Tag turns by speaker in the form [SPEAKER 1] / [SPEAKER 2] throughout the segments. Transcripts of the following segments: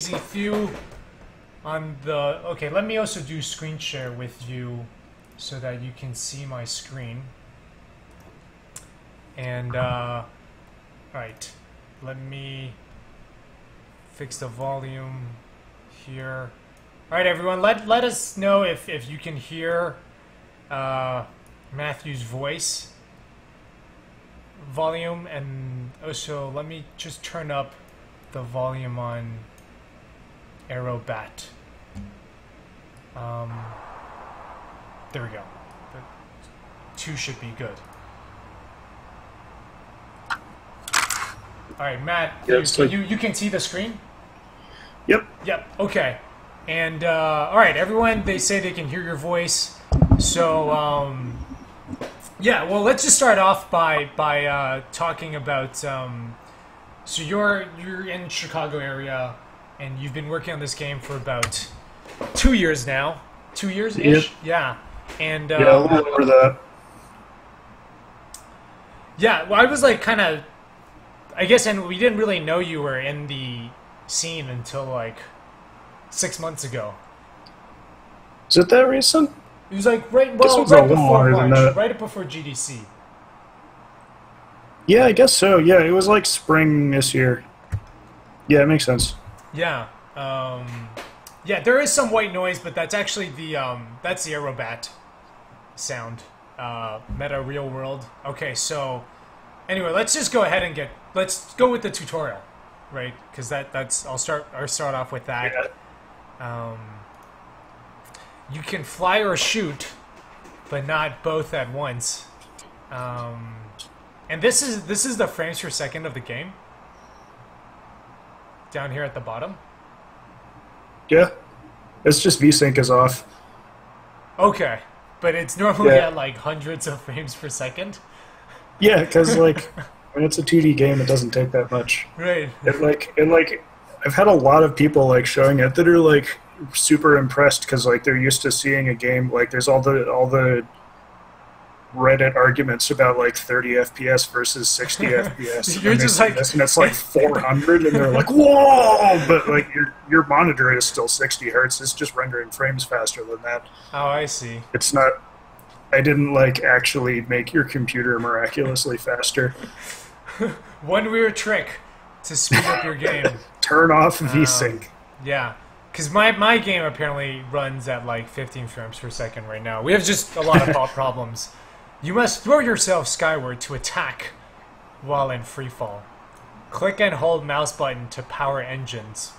[SPEAKER 1] easy few on the... Okay, let me also do screen share with you so that you can see my screen. And, alright, let me fix the volume here. Alright, everyone, let us know if you can hear Matthew's voice volume, and also let me just turn up the volume on Aerobat. There we go. The 2 should be good. Alright, Matt, you can see the screen?
[SPEAKER 2] Yep.
[SPEAKER 1] Yep, okay. And, alright, everyone, they say they can hear your voice. So, yeah, well, let's just start off by talking about, so you're in Chicago area, and you've been working on this game for about 2 years now. 2 years-ish?
[SPEAKER 2] Yep.
[SPEAKER 1] Yeah. And,
[SPEAKER 2] yeah, a little over that.
[SPEAKER 1] Yeah, well, I was like kind of, I guess, and we didn't really know you were in the scene until like 6 months ago.
[SPEAKER 2] Is it that recent?
[SPEAKER 1] It was like right before March, right before GDC.
[SPEAKER 2] Yeah, I guess so. Yeah, it was like spring this year. Yeah, it makes sense.
[SPEAKER 1] Yeah. Yeah, there is some white noise, but that's actually the that's the Aerobat sound. Meta real world. Okay, so anyway, let's just go ahead and let's go with the tutorial, right? Because I'll start off with that.
[SPEAKER 2] Yeah.
[SPEAKER 1] You can fly or shoot, but not both at once. And this is the frames per second of the game. Down here at the bottom.
[SPEAKER 2] Yeah. It's just VSync is off.
[SPEAKER 1] Okay. But it's normally at like hundreds of frames per second.
[SPEAKER 2] Yeah, because like when it's a 2D game, it doesn't take that much.
[SPEAKER 1] Right.
[SPEAKER 2] I've had a lot of people like showing it that are like super impressed because like they're used to seeing a game like there's all the Reddit arguments about like 30 FPS versus 60 FPS.
[SPEAKER 1] You're just like
[SPEAKER 2] this, and it's like 400, and they're like, whoa! But like your monitor is still 60 hertz. It's just rendering frames faster than that.
[SPEAKER 1] Oh, I see.
[SPEAKER 2] It's not. I didn't like actually make your computer miraculously faster.
[SPEAKER 1] One weird trick to speed up your game.
[SPEAKER 2] Turn off VSync.
[SPEAKER 1] Yeah. Because my game apparently runs at like 15 frames per second right now. We have just a lot of problems. You must throw yourself skyward to attack while in freefall. Click and hold mouse button to power engines.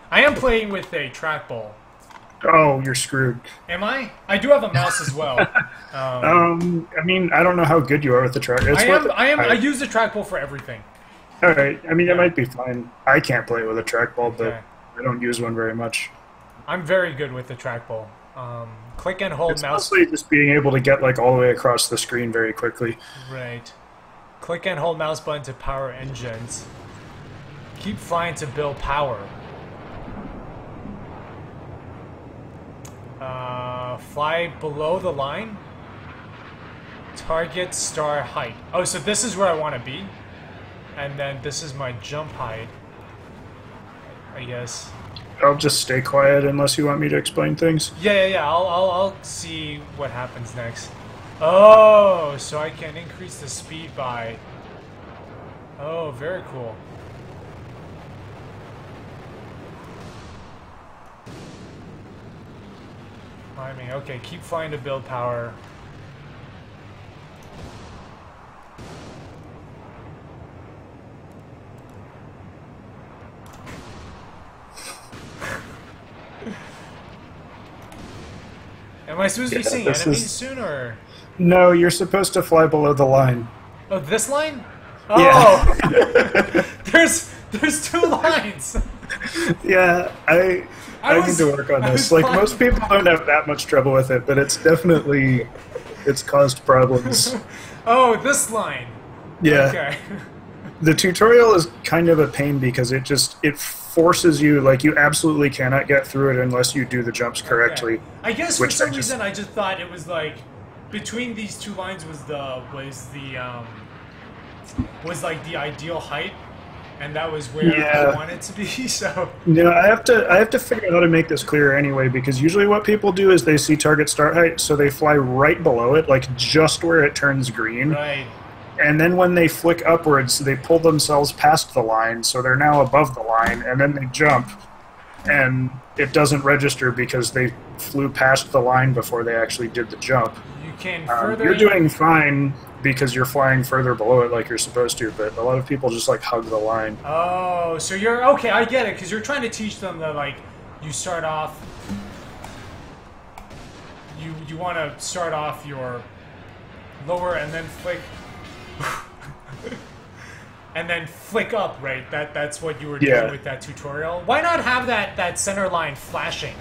[SPEAKER 1] I am playing with a trackball.
[SPEAKER 2] Oh, you're screwed.
[SPEAKER 1] Am I? I do have a mouse as well.
[SPEAKER 2] I mean, I don't know how good you are with the track.
[SPEAKER 1] I use the trackball for everything.
[SPEAKER 2] All right. I mean, it might be fine. I can't play with a trackball,
[SPEAKER 1] Okay.
[SPEAKER 2] but I don't use one very much.
[SPEAKER 1] I'm very good with the trackball. Click and hold
[SPEAKER 2] It's
[SPEAKER 1] mouse.
[SPEAKER 2] mostly just being able to get like all the way across the screen very quickly.
[SPEAKER 1] Right. Click and hold mouse button to power engines. Keep flying to build power. Fly below the line. Target star height. Oh, so this is where I want to be. And then this is my jump height, I guess.
[SPEAKER 2] I'll just stay quiet unless you want me to explain things.
[SPEAKER 1] Yeah. I'll see what happens next. Oh, so I can increase the speed by... Oh, very cool. Climbing. Okay, keep flying to build power. Am I supposed to be seeing enemies soon, or...?
[SPEAKER 2] No, you're supposed to fly below the line.
[SPEAKER 1] Oh, this line?
[SPEAKER 2] Yeah.
[SPEAKER 1] Oh! there's 2 lines!
[SPEAKER 2] Yeah, I need to work on this. Like, most people don't have that much trouble with it, but it's definitely... It's caused problems.
[SPEAKER 1] Oh, this line!
[SPEAKER 2] Yeah.
[SPEAKER 1] Okay.
[SPEAKER 2] The tutorial is kind of a pain because it forces you, like, you absolutely cannot get through it unless you do the jumps correctly.
[SPEAKER 1] Okay. I guess for some reason I just thought it was like between these 2 lines was like the ideal height, and that was where I wanted to be. So
[SPEAKER 2] I have to figure out how to make this clearer anyway, because usually what people do is they see target start height, so they fly right below it, like just where it turns green.
[SPEAKER 1] Right.
[SPEAKER 2] And then when they flick upwards, they pull themselves past the line, so they're now above the line, and then they jump, and it doesn't register because they flew past the line before they actually did the jump.
[SPEAKER 1] You can further...
[SPEAKER 2] You're doing fine because you're flying further below it like you're supposed to, but a lot of people just, like, hug the line.
[SPEAKER 1] Oh, so you're... Okay, I get it, because you're trying to teach them that, like, you start off... You want to start off your lower and then flick... and then flick up, right? That's what you were doing with that tutorial. Why not have that center line flashing?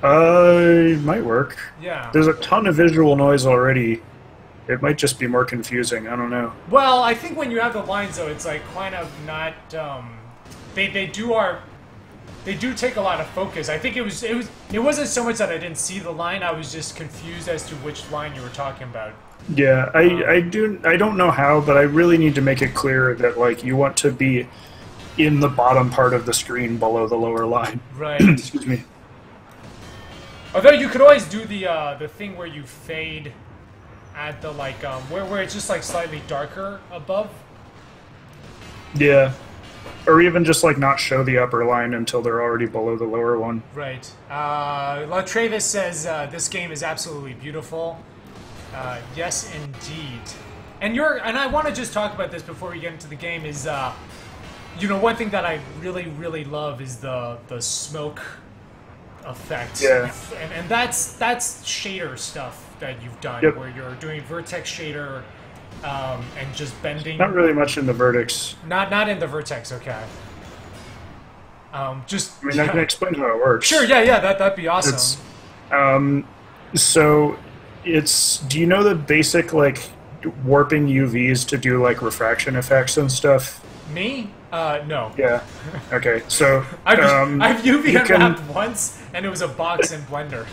[SPEAKER 2] It might work.
[SPEAKER 1] Yeah.
[SPEAKER 2] There's a ton of visual noise already. It might just be more confusing. I don't know.
[SPEAKER 1] Well, I think when you have the lines, though, it's like kind of not. They do take a lot of focus. I think it wasn't so much that I didn't see the line. I was just confused as to which line you were talking about.
[SPEAKER 2] Yeah, I don't know how, but I really need to make it clear that, like, you want to be in the bottom part of the screen below the lower line.
[SPEAKER 1] Right.
[SPEAKER 2] Excuse me.
[SPEAKER 1] Although you could always do the thing where you fade at the, like, where it's just, like, slightly darker above.
[SPEAKER 2] Yeah. Or even just, like, not show the upper line until they're already below the lower one.
[SPEAKER 1] Right. La Travis says, this game is absolutely beautiful. Yes, indeed. And I want to just talk about this before we get into the game is, you know, one thing that I really, really love is the smoke effect.
[SPEAKER 2] Yeah.
[SPEAKER 1] And that's shader stuff that you've done, where you're doing vertex shader and just bending.
[SPEAKER 2] Not really much in the vertex.
[SPEAKER 1] Not in the vertex, okay. Just.
[SPEAKER 2] I mean, I can explain how it works.
[SPEAKER 1] Sure, yeah, that'd be awesome.
[SPEAKER 2] So do you know the basic, like, warping UVs to do, like, refraction effects and stuff?
[SPEAKER 1] Me? No.
[SPEAKER 2] Yeah. Okay, so...
[SPEAKER 1] I've UV unwrapped once, and it was a box in Blender.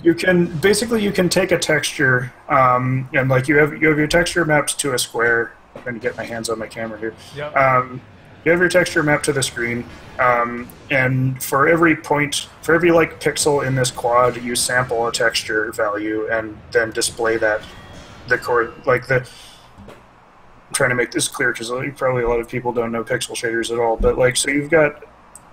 [SPEAKER 2] You can take a texture, and, like, you have your texture mapped to a square. I'm going to get my hands on my camera here.
[SPEAKER 1] Yep.
[SPEAKER 2] You have your texture mapped to the screen, and for every like, pixel in this quad, you sample a texture value and then display that, I'm trying to make this clear because probably a lot of people don't know pixel shaders at all, but, like, so you've got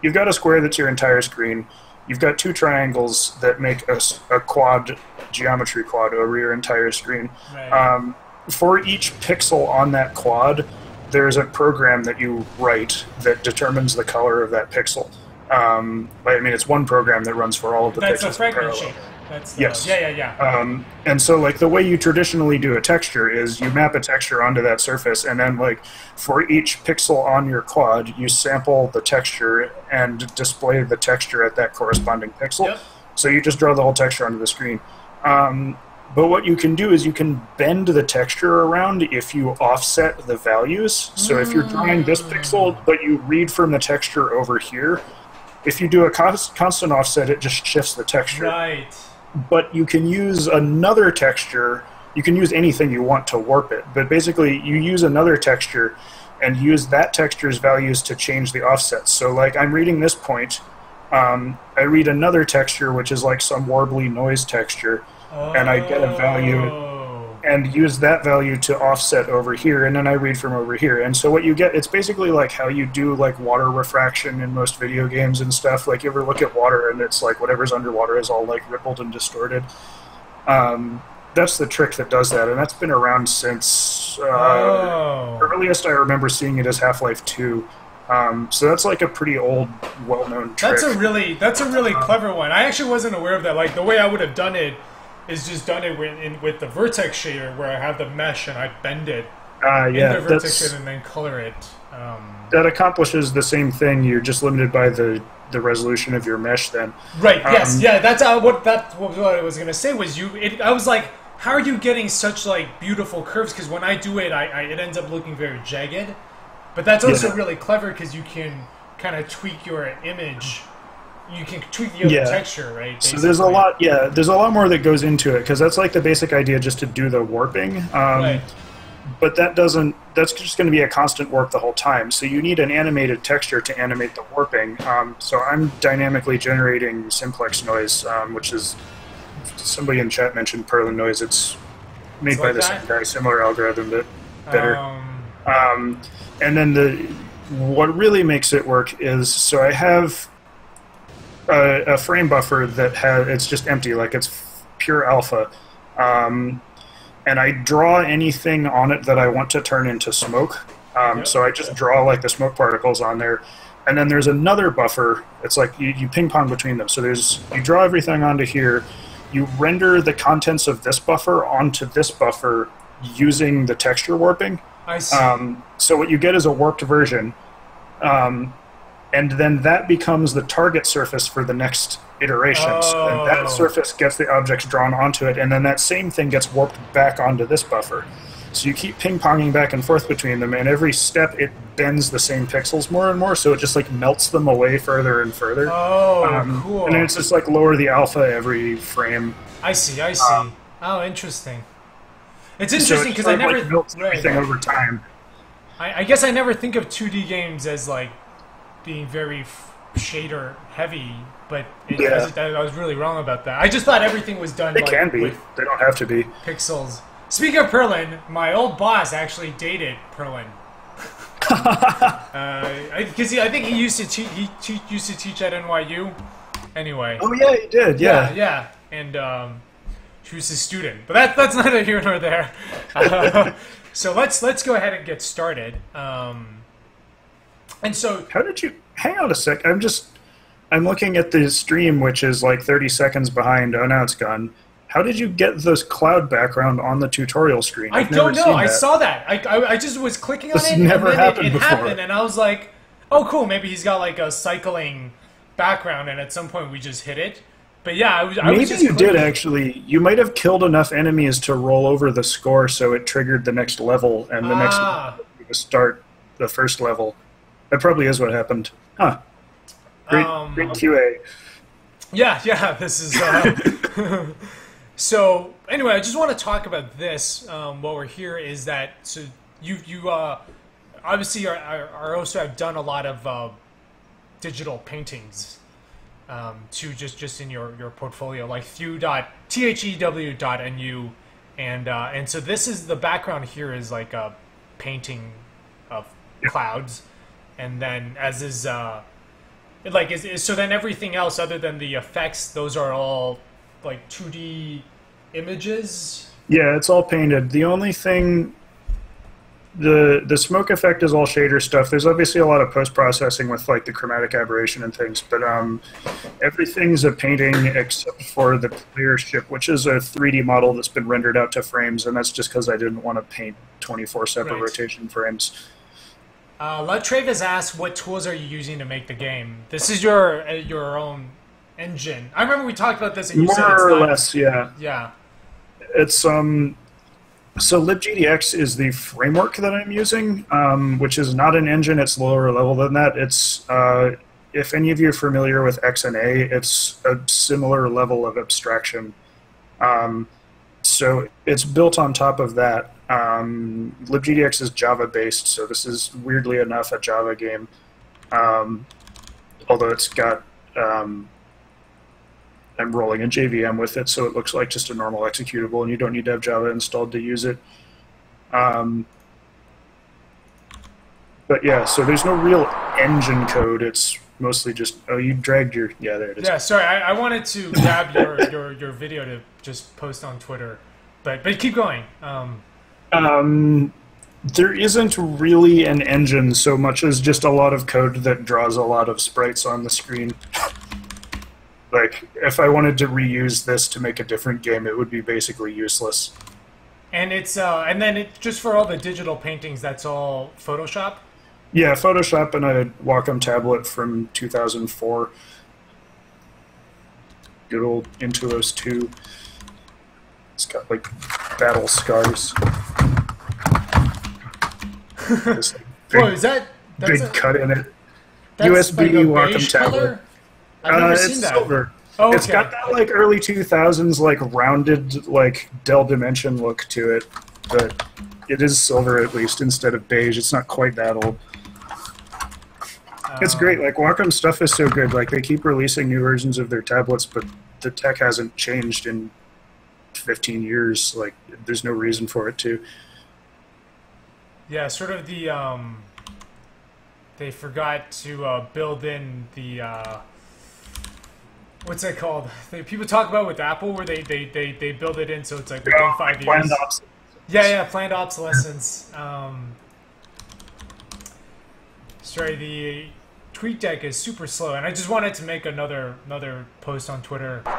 [SPEAKER 2] a square that's your entire screen. You've got two triangles that make a quad, geometry quad over your entire screen.
[SPEAKER 1] Right.
[SPEAKER 2] For each pixel on that quad, there's a program that you write that determines the color of that pixel. I mean, it's one program that runs for all of the pixels.
[SPEAKER 1] That's a fragment shader.
[SPEAKER 2] Yes.
[SPEAKER 1] Yeah.
[SPEAKER 2] And so, like, the way you traditionally do a texture is you map a texture onto that surface, and then, like, for each pixel on your quad, you sample the texture and display the texture at that corresponding pixel.
[SPEAKER 1] Yep.
[SPEAKER 2] So you just draw the whole texture onto the screen. But what you can do is you can bend the texture around if you offset the values. So if you're drawing this pixel, but you read from the texture over here, if you do a constant offset, it just shifts the texture.
[SPEAKER 1] Right.
[SPEAKER 2] But you can use another texture. You can use anything you want to warp it. But basically, you use another texture and use that texture's values to change the offsets. So, like, I'm reading this point. I read another texture, which is like some warbly noise texture. And I get a value and use that value to offset over here, and then I read from over here. And so what you get, it's basically like how you do, like, water refraction in most video games and stuff. Like, you ever look at water and it's like whatever's underwater is all, like, rippled and distorted. That's the trick that does that, and that's been around since earliest I remember seeing it as Half-Life 2. So that's, like, a pretty old, well-known trick.
[SPEAKER 1] That's a really clever one. I actually wasn't aware of that. Like, the way I would have done it is just done it with the vertex shader, where I have the mesh and I bend it in the vertex shader and then color it.
[SPEAKER 2] That accomplishes the same thing. You're just limited by the resolution of your mesh then.
[SPEAKER 1] Right, yes, yeah, that's what I was going to say was I was like, how are you getting such, like, beautiful curves? Because when I do it, it ends up looking very jagged. But that's also really clever because you can kind of tweak your image you can tweak the other texture, right?
[SPEAKER 2] Basically. So there's a lot, there's a lot more that goes into it, because that's like the basic idea, just to do the warping.
[SPEAKER 1] Right.
[SPEAKER 2] But that's just going to be a constant warp the whole time. So you need an animated texture to animate the warping. So I'm dynamically generating simplex noise, which is, somebody in chat mentioned Perlin noise. It's made by the same guy, similar algorithm, but better. And then what really makes it work is, so I have a frame buffer that it's just empty, like it's pure alpha. And I draw anything on it that I want to turn into smoke. So I just draw like the smoke particles on there. And then there's another buffer. It's like you ping pong between them. So you draw everything onto here. You render the contents of this buffer onto this buffer using the texture warping.
[SPEAKER 1] I see.
[SPEAKER 2] So what you get is a warped version. And then that becomes the target surface for the next iteration. So then that surface gets the objects drawn onto it, and then that same thing gets warped back onto this buffer. So you keep ping-ponging back and forth between them, and every step it bends the same pixels more and more, so it just like melts them away further and further.
[SPEAKER 1] Cool.
[SPEAKER 2] And then it's just like lower the alpha every frame.
[SPEAKER 1] I see. Oh, interesting. It's interesting because I never...
[SPEAKER 2] Like melts everything over time.
[SPEAKER 1] I guess I never think of 2D games as like being very shader heavy, but I was really wrong about that. I just thought everything was done.
[SPEAKER 2] They can be. They don't have to be.
[SPEAKER 1] Pixels. Speaking of Perlin, my old boss actually dated Perlin. Because I think he used to teach at NYU. Anyway.
[SPEAKER 2] Oh yeah, he did. Yeah.
[SPEAKER 1] And she was his student, but that's neither here nor there. So let's go ahead and get started. And so,
[SPEAKER 2] how did you? Hang on a sec. I'm looking at the stream, which is like 30 seconds behind. Oh, now it's gone. How did you get this cloud background on the tutorial screen?
[SPEAKER 1] I don't know. I saw that. I just was clicking on it.
[SPEAKER 2] This never happened before.
[SPEAKER 1] It happened, and I was like, oh, cool. Maybe he's got like a cycling background, and at some point we just hit it. But yeah, I was just
[SPEAKER 2] maybe you did actually. You might have killed enough enemies to roll over the score, so it triggered the next level, and the next level to start the first level. That probably is what happened. Huh. Great QA.
[SPEAKER 1] Yeah, this is... So, anyway, I just want to talk about this while we're here, is that, so you obviously are also have done a lot of digital paintings to just in your portfolio, like thew.nu, and so this is, the background here is like a painting of clouds. And then, as is, so then everything else other than the effects, those are all like 2D images?
[SPEAKER 2] Yeah, it's all painted. The only thing, the smoke effect is all shader stuff. There's obviously a lot of post-processing with like the chromatic aberration and things, but everything's a painting except for the player ship, which is a 3D model that's been rendered out to frames, and that's just because I didn't want to paint 24 separate rotation frames.
[SPEAKER 1] Travis asked, what tools are you using to make the game? This is your own engine. I remember we talked about this, and you said it's
[SPEAKER 2] more or less, yeah.
[SPEAKER 1] Yeah.
[SPEAKER 2] It's so libgdx is the framework that I'm using, which is not an engine. It's lower level than that. It's if any of you are familiar with XNA, it's a similar level of abstraction. So it's built on top of that. libgdx is Java based, so this is weirdly enough a Java game, although it's got I'm rolling a JVM with it, so it looks like just a normal executable, and you don't need to have Java installed to use it. But yeah, so there's no real engine code. It's mostly just, oh, you dragged your, yeah, there it is.
[SPEAKER 1] Yeah, sorry, I wanted to grab your video to just post on Twitter, but keep going.
[SPEAKER 2] There isn't really an engine so much as just a lot of code that draws a lot of sprites on the screen. Like, if I wanted to reuse this to make a different game, it would be basically useless.
[SPEAKER 1] And it's and then it, just for all the digital paintings, that's all Photoshop?
[SPEAKER 2] Yeah, Photoshop and a Wacom tablet from 2004. Good old Intuos 2. It's got, like, battle scars.
[SPEAKER 1] This, like, big,
[SPEAKER 2] big cut in it. USB like Wacom tablet.
[SPEAKER 1] Color? I've never seen
[SPEAKER 2] It's
[SPEAKER 1] that.
[SPEAKER 2] silver.
[SPEAKER 1] Oh,
[SPEAKER 2] It's
[SPEAKER 1] okay.
[SPEAKER 2] got that like early 2000s like rounded like Dell Dimension look to it, but it is silver at least instead of beige. It's not quite that old. It's great. Like Wacom's stuff is so good. Like they keep releasing new versions of their tablets, but the tech hasn't changed in 15 years. Like there's no reason for it to.
[SPEAKER 1] Yeah, sort of the they forgot to build in the what's that called? People talk about with Apple where they build it in so it's like within 5
[SPEAKER 2] Planned
[SPEAKER 1] years.
[SPEAKER 2] ops.
[SPEAKER 1] Yeah, planned obsolescence. Sorry, the tweet deck is super slow, and I just wanted to make another post on Twitter to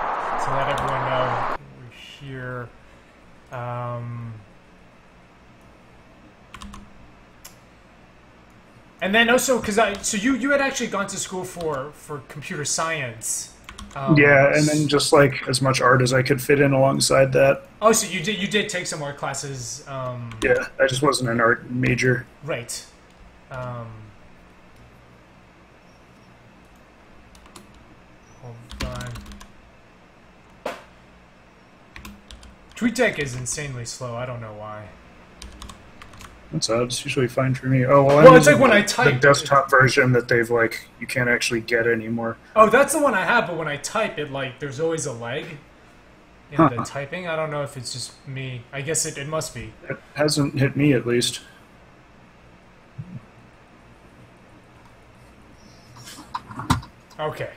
[SPEAKER 1] let everyone know we're here. And then also, so you had actually gone to school for computer science.
[SPEAKER 2] Yeah, and then just like as much art as I could fit in alongside that.
[SPEAKER 1] Oh, so you did take some art classes.
[SPEAKER 2] Yeah, I just wasn't an art major.
[SPEAKER 1] Right. Hold on. TweetDeck is insanely slow. I don't know why.
[SPEAKER 2] That's odd. It's usually fine for me. Oh well,
[SPEAKER 1] Well, it's like when I type
[SPEAKER 2] the desktop version that they've like you can't actually get anymore.
[SPEAKER 1] Oh, that's the one I have. But when I type it, like there's always a lag in the typing. I don't know if it's just me. I guess it must be.
[SPEAKER 2] It hasn't hit me at least.
[SPEAKER 1] Okay.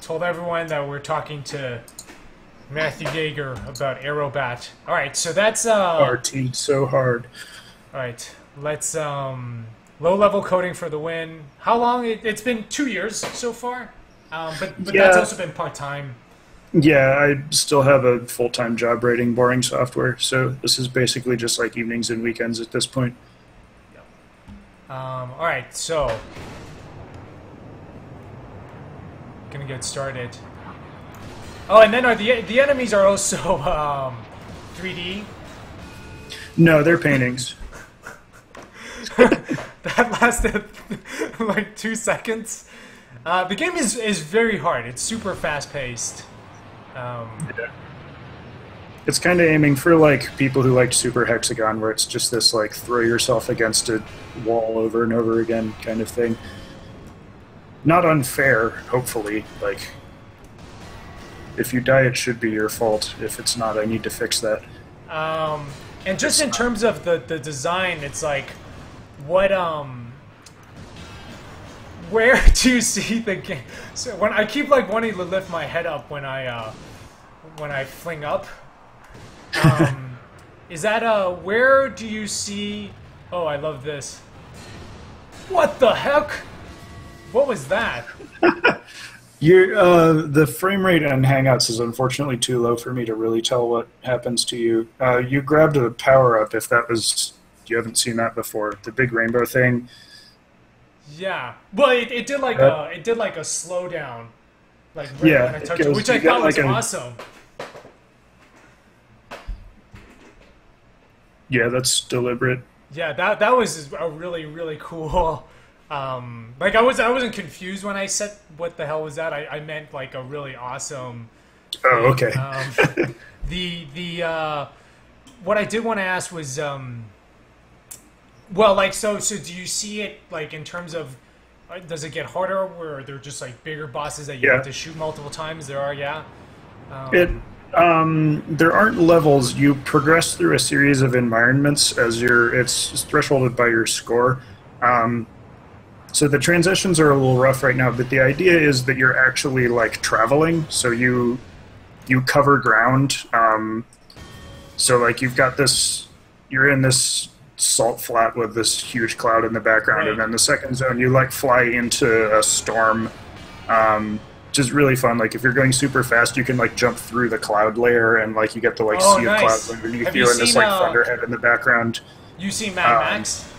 [SPEAKER 1] Told everyone that we're talking to Matthew Yeager about Aerobat. All right, so that's
[SPEAKER 2] RT so hard.
[SPEAKER 1] All right, let's low-level coding for the win. How long? It's been 2 years so far, but
[SPEAKER 2] Yeah.
[SPEAKER 1] that's also been part-time.
[SPEAKER 2] Yeah, I still have a full-time job writing boring software, so this is basically just like evenings and weekends at this point.
[SPEAKER 1] All right, so gonna get started. Oh, and then the enemies are also 3D.
[SPEAKER 2] No, they're paintings.
[SPEAKER 1] That lasted like 2 seconds. The game is very hard. It's super fast-paced.
[SPEAKER 2] Yeah. It's kind of aiming for like people who liked Super Hexagon, where it's just this like throw yourself against a wall over and over again kind of thing. Not unfair, hopefully. Like, if you die, it should be your fault. If it's not, I need to fix that.
[SPEAKER 1] And just in terms of the design, it's like, what where do you see the game? So when I keep like wanting to lift my head up when I fling up, is that where do you see? Oh, I love this. What the heck? What was that?
[SPEAKER 2] The frame rate on Hangouts is unfortunately too low for me to really tell what happens to you. You grabbed a power up if that was you haven't seen that before. The big rainbow thing.
[SPEAKER 1] Yeah. Well, it did like a slowdown, like right
[SPEAKER 2] Yeah,
[SPEAKER 1] when I
[SPEAKER 2] it
[SPEAKER 1] touched it,
[SPEAKER 2] goes-
[SPEAKER 1] which I
[SPEAKER 2] you got
[SPEAKER 1] thought was
[SPEAKER 2] like a-
[SPEAKER 1] awesome.
[SPEAKER 2] Yeah, that's deliberate.
[SPEAKER 1] Yeah, that was a really cool. Like I wasn't confused when I said what the hell was that. I meant like a really awesome.
[SPEAKER 2] Oh, okay.
[SPEAKER 1] The what I did want to ask was well, like so do you see it like in terms of does it get harder where they're just like bigger bosses that you
[SPEAKER 2] Yeah.
[SPEAKER 1] have to shoot multiple times? There are, yeah.
[SPEAKER 2] There aren't levels. You progress through a series of environments as it's thresholded by your score. So the transitions are a little rough right now, but the idea is that you're actually like traveling. So you cover ground. So like you've got you're in this salt flat with this huge cloud in the background,
[SPEAKER 1] Right.
[SPEAKER 2] and then the second zone you like fly into a storm. Which is really fun. Like if you're going super fast, you can like jump through the cloud layer, and like you get to like
[SPEAKER 1] Oh,
[SPEAKER 2] see
[SPEAKER 1] nice.
[SPEAKER 2] a cloud underneath
[SPEAKER 1] Have
[SPEAKER 2] you,
[SPEAKER 1] you
[SPEAKER 2] and this
[SPEAKER 1] seen,
[SPEAKER 2] like thunderhead in the background.
[SPEAKER 1] You see Mad Max?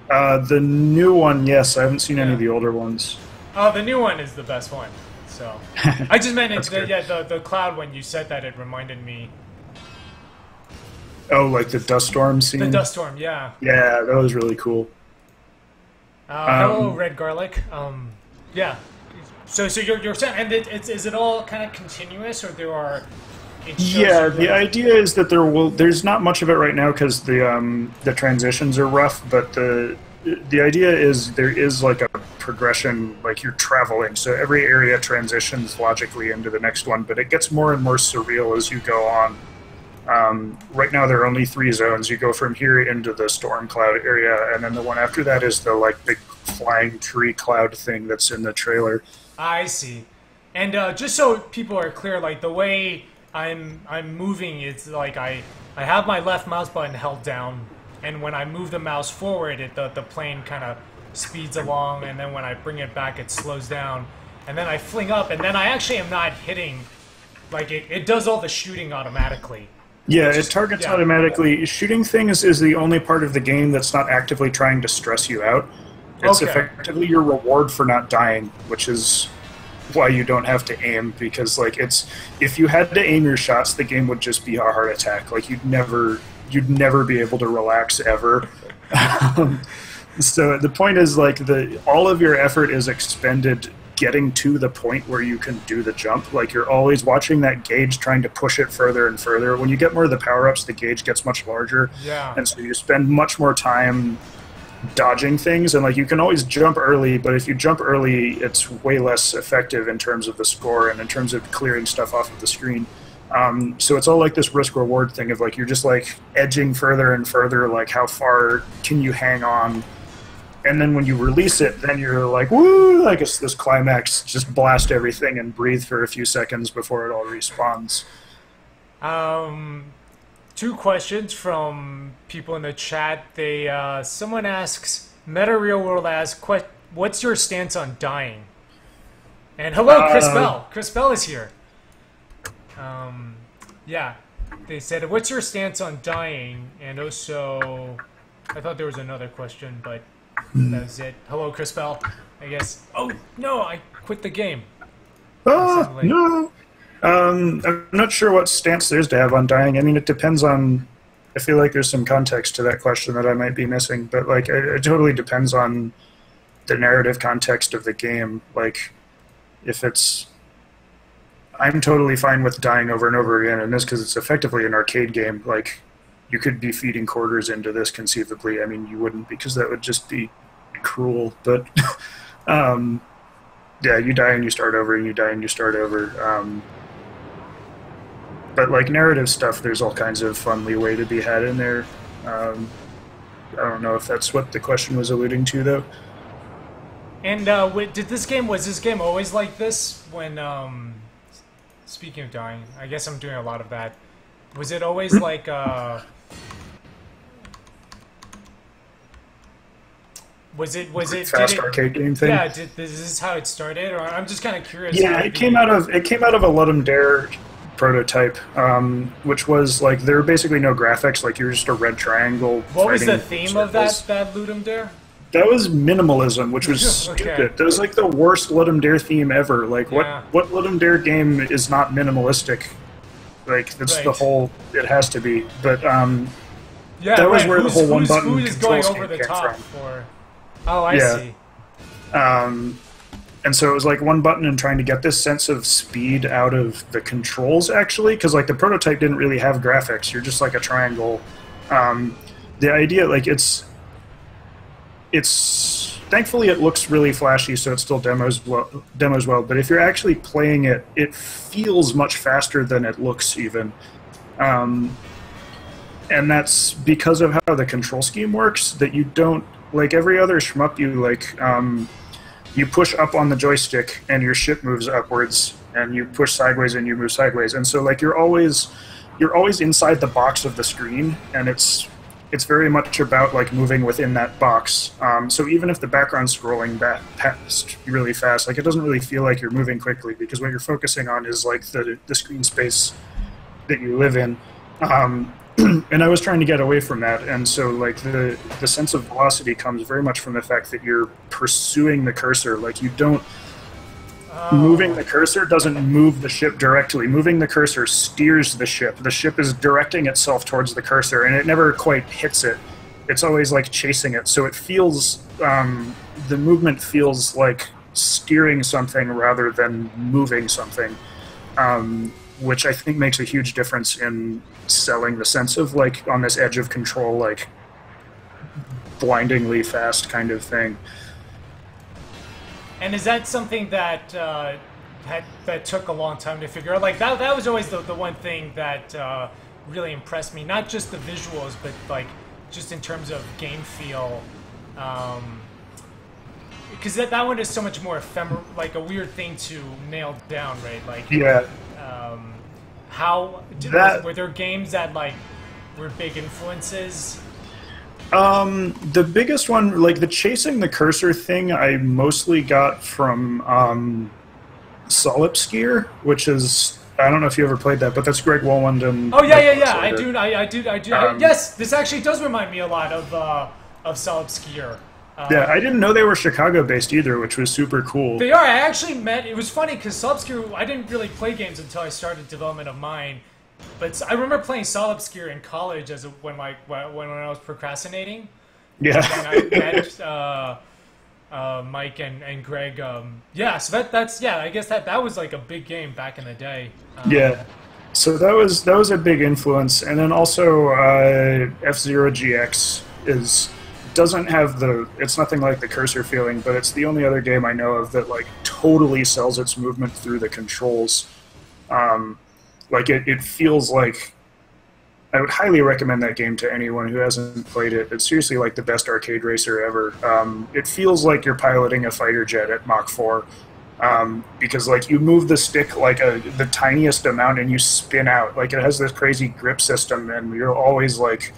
[SPEAKER 2] The new one, yes. I haven't seen any of
[SPEAKER 1] Yeah.
[SPEAKER 2] the older ones.
[SPEAKER 1] Oh, the new one is the best one. So I just meant
[SPEAKER 2] That's good.
[SPEAKER 1] the cloud. When you said that, it reminded me
[SPEAKER 2] Oh, like the dust storm scene.
[SPEAKER 1] the dust storm. Yeah.
[SPEAKER 2] Yeah, that was really cool.
[SPEAKER 1] Hello, Red Garlic. Yeah. So you're saying, and is it all kind of continuous, or there are?
[SPEAKER 2] Yeah, the idea is that there's not much of it right now because the transitions are rough, but the idea is there is like a progression, like you're traveling, so every area transitions logically into the next one, but it gets more and more surreal as you go on. Right now there are only 3 zones. You go from here into the storm cloud area, and then the one after that is the like big flying tree cloud thing that's in the trailer.
[SPEAKER 1] I see. And just so people are clear, like the way I'm moving, it's like I have my left mouse button held down, and when I move the mouse forward, the plane kind of speeds along, and then when I bring it back, it slows down, and then I fling up, and then I actually am not hitting, like it does all the shooting automatically.
[SPEAKER 2] Yeah, it targets automatically. Shooting things is the only part of the game that's not actively trying to stress you out. It's effectively your reward for not dying, which is why you don't have to aim, because like if you had to aim your shots, the game would just be a heart attack. Like you'd never be able to relax ever. So the point is like all of your effort is expended getting to the point where you can do the jump. Like you're always watching that gauge, trying to push it further and further. When you get more of the power-ups, the gauge gets much larger.
[SPEAKER 1] Yeah.
[SPEAKER 2] And so you spend much more time dodging things, and like you can always jump early, but if you jump early, it's way less effective in terms of the score and in terms of clearing stuff off of the screen. So it's all like this risk-reward thing of like you're just like edging further and further, like how far can you hang on, and then when you release it, then you're like, woo, like it's this climax, just blast everything and breathe for a few seconds before it all respawns.
[SPEAKER 1] 2 questions from people in the chat. Someone asks, Meta Real World asks, what's your stance on dying? And hello, Chris Bell. Chris Bell is here. Yeah, they said, what's your stance on dying? And also, I thought there was another question, but that was it. Hello, Chris Bell. I guess. Oh no, I quit the game.
[SPEAKER 2] Oh no. I'm not sure what stance there is to have on dying. I mean, it depends on... I feel like there's some context to that question that I might be missing, but like it totally depends on the narrative context of the game. Like, if it's... I'm totally fine with dying over and over again in this because it's effectively an arcade game. Like, you could be feeding quarters into this conceivably. I mean, you wouldn't, because that would just be cruel, but... yeah, you die and you start over, and you die and you start over. But like narrative stuff, there's all kinds of fun leeway to be had in there. I don't know if that's what the question was alluding to, though.
[SPEAKER 1] And was this game always like this? When speaking of dying, I guess I'm doing a lot of that. Was it always like Was it
[SPEAKER 2] fast arcade game thing?
[SPEAKER 1] Yeah, is this how it started? Or I'm just kind of curious.
[SPEAKER 2] Yeah, it came out of a Let 'em Dare prototype, which was like there were basically no graphics. Like you're just a red triangle.
[SPEAKER 1] What was the theme of that Let 'em Dare?
[SPEAKER 2] That was minimalism, which was stupid.
[SPEAKER 1] Okay.
[SPEAKER 2] That was like the worst Let 'em Dare theme ever. Like what Let 'em Dare game is not minimalistic? Like that's the whole. It has to be, but
[SPEAKER 1] yeah,
[SPEAKER 2] that was where the whole one button
[SPEAKER 1] who is going
[SPEAKER 2] control
[SPEAKER 1] over the
[SPEAKER 2] came
[SPEAKER 1] top
[SPEAKER 2] from.
[SPEAKER 1] for. Oh, I see.
[SPEAKER 2] And so it was like one button and trying to get this sense of speed out of the controls, actually, because like the prototype didn't really have graphics. You're just like a triangle. The idea, like it's thankfully it looks really flashy, so it still demos well. But if you're actually playing it, it feels much faster than it looks even. And that's because of how the control scheme works. That you don't. Like every other shmup, you push up on the joystick and your ship moves upwards, and you push sideways and you move sideways. And so like you're always inside the box of the screen, and it's very much about like moving within that box. So even if the background's scrolling past really fast, like it doesn't really feel like you're moving quickly, because what you're focusing on is like the screen space that you live in. And I was trying to get away from that, and so like the sense of velocity comes very much from the fact that you're pursuing the cursor. Like you don't moving the cursor doesn't move the ship directly. Moving the cursor steers the ship. The ship is directing itself towards the cursor, and it never quite hits it. It's always like chasing it. So it feels the movement feels like steering something rather than moving something, which I think makes a huge difference in selling the sense of like on this edge of control, like blindingly fast kind of thing.
[SPEAKER 1] And is that something that that took a long time to figure out? Like that was always the one thing that really impressed me. Not just the visuals, but like just in terms of game feel. Because that one is so much more ephemeral, like a weird thing to nail down, right? Like
[SPEAKER 2] Yeah.
[SPEAKER 1] Were there games that like were big influences?
[SPEAKER 2] The biggest one, like the chasing the cursor thing, I mostly got from Solip Skier, which is, I don't know if you ever played that, but that's Greg Wolland and.
[SPEAKER 1] Oh yeah. I do. Yes, this actually does remind me a lot of Solip Skier.
[SPEAKER 2] Yeah, I didn't know they were Chicago-based either, which was super cool.
[SPEAKER 1] They are. I actually met. It was funny because Solip Skier. I didn't really play games until I started development of mine, but I remember playing Solip Skier in college when I was procrastinating.
[SPEAKER 2] Yeah.
[SPEAKER 1] And I met Mike and Greg. Yeah. So that's I guess that was like a big game back in the day.
[SPEAKER 2] Yeah. So that was a big influence, and then also F-Zero GX doesn't have it's nothing like the cursor feeling, but it's the only other game I know of that like totally sells its movement through the controls. Like it feels like I would highly recommend that game to anyone who hasn't played it. It's seriously like the best arcade racer ever. It feels like you're piloting a fighter jet at Mach 4. Because like you move the stick like the tiniest amount and you spin out. Like it has this crazy grip system, and you're always like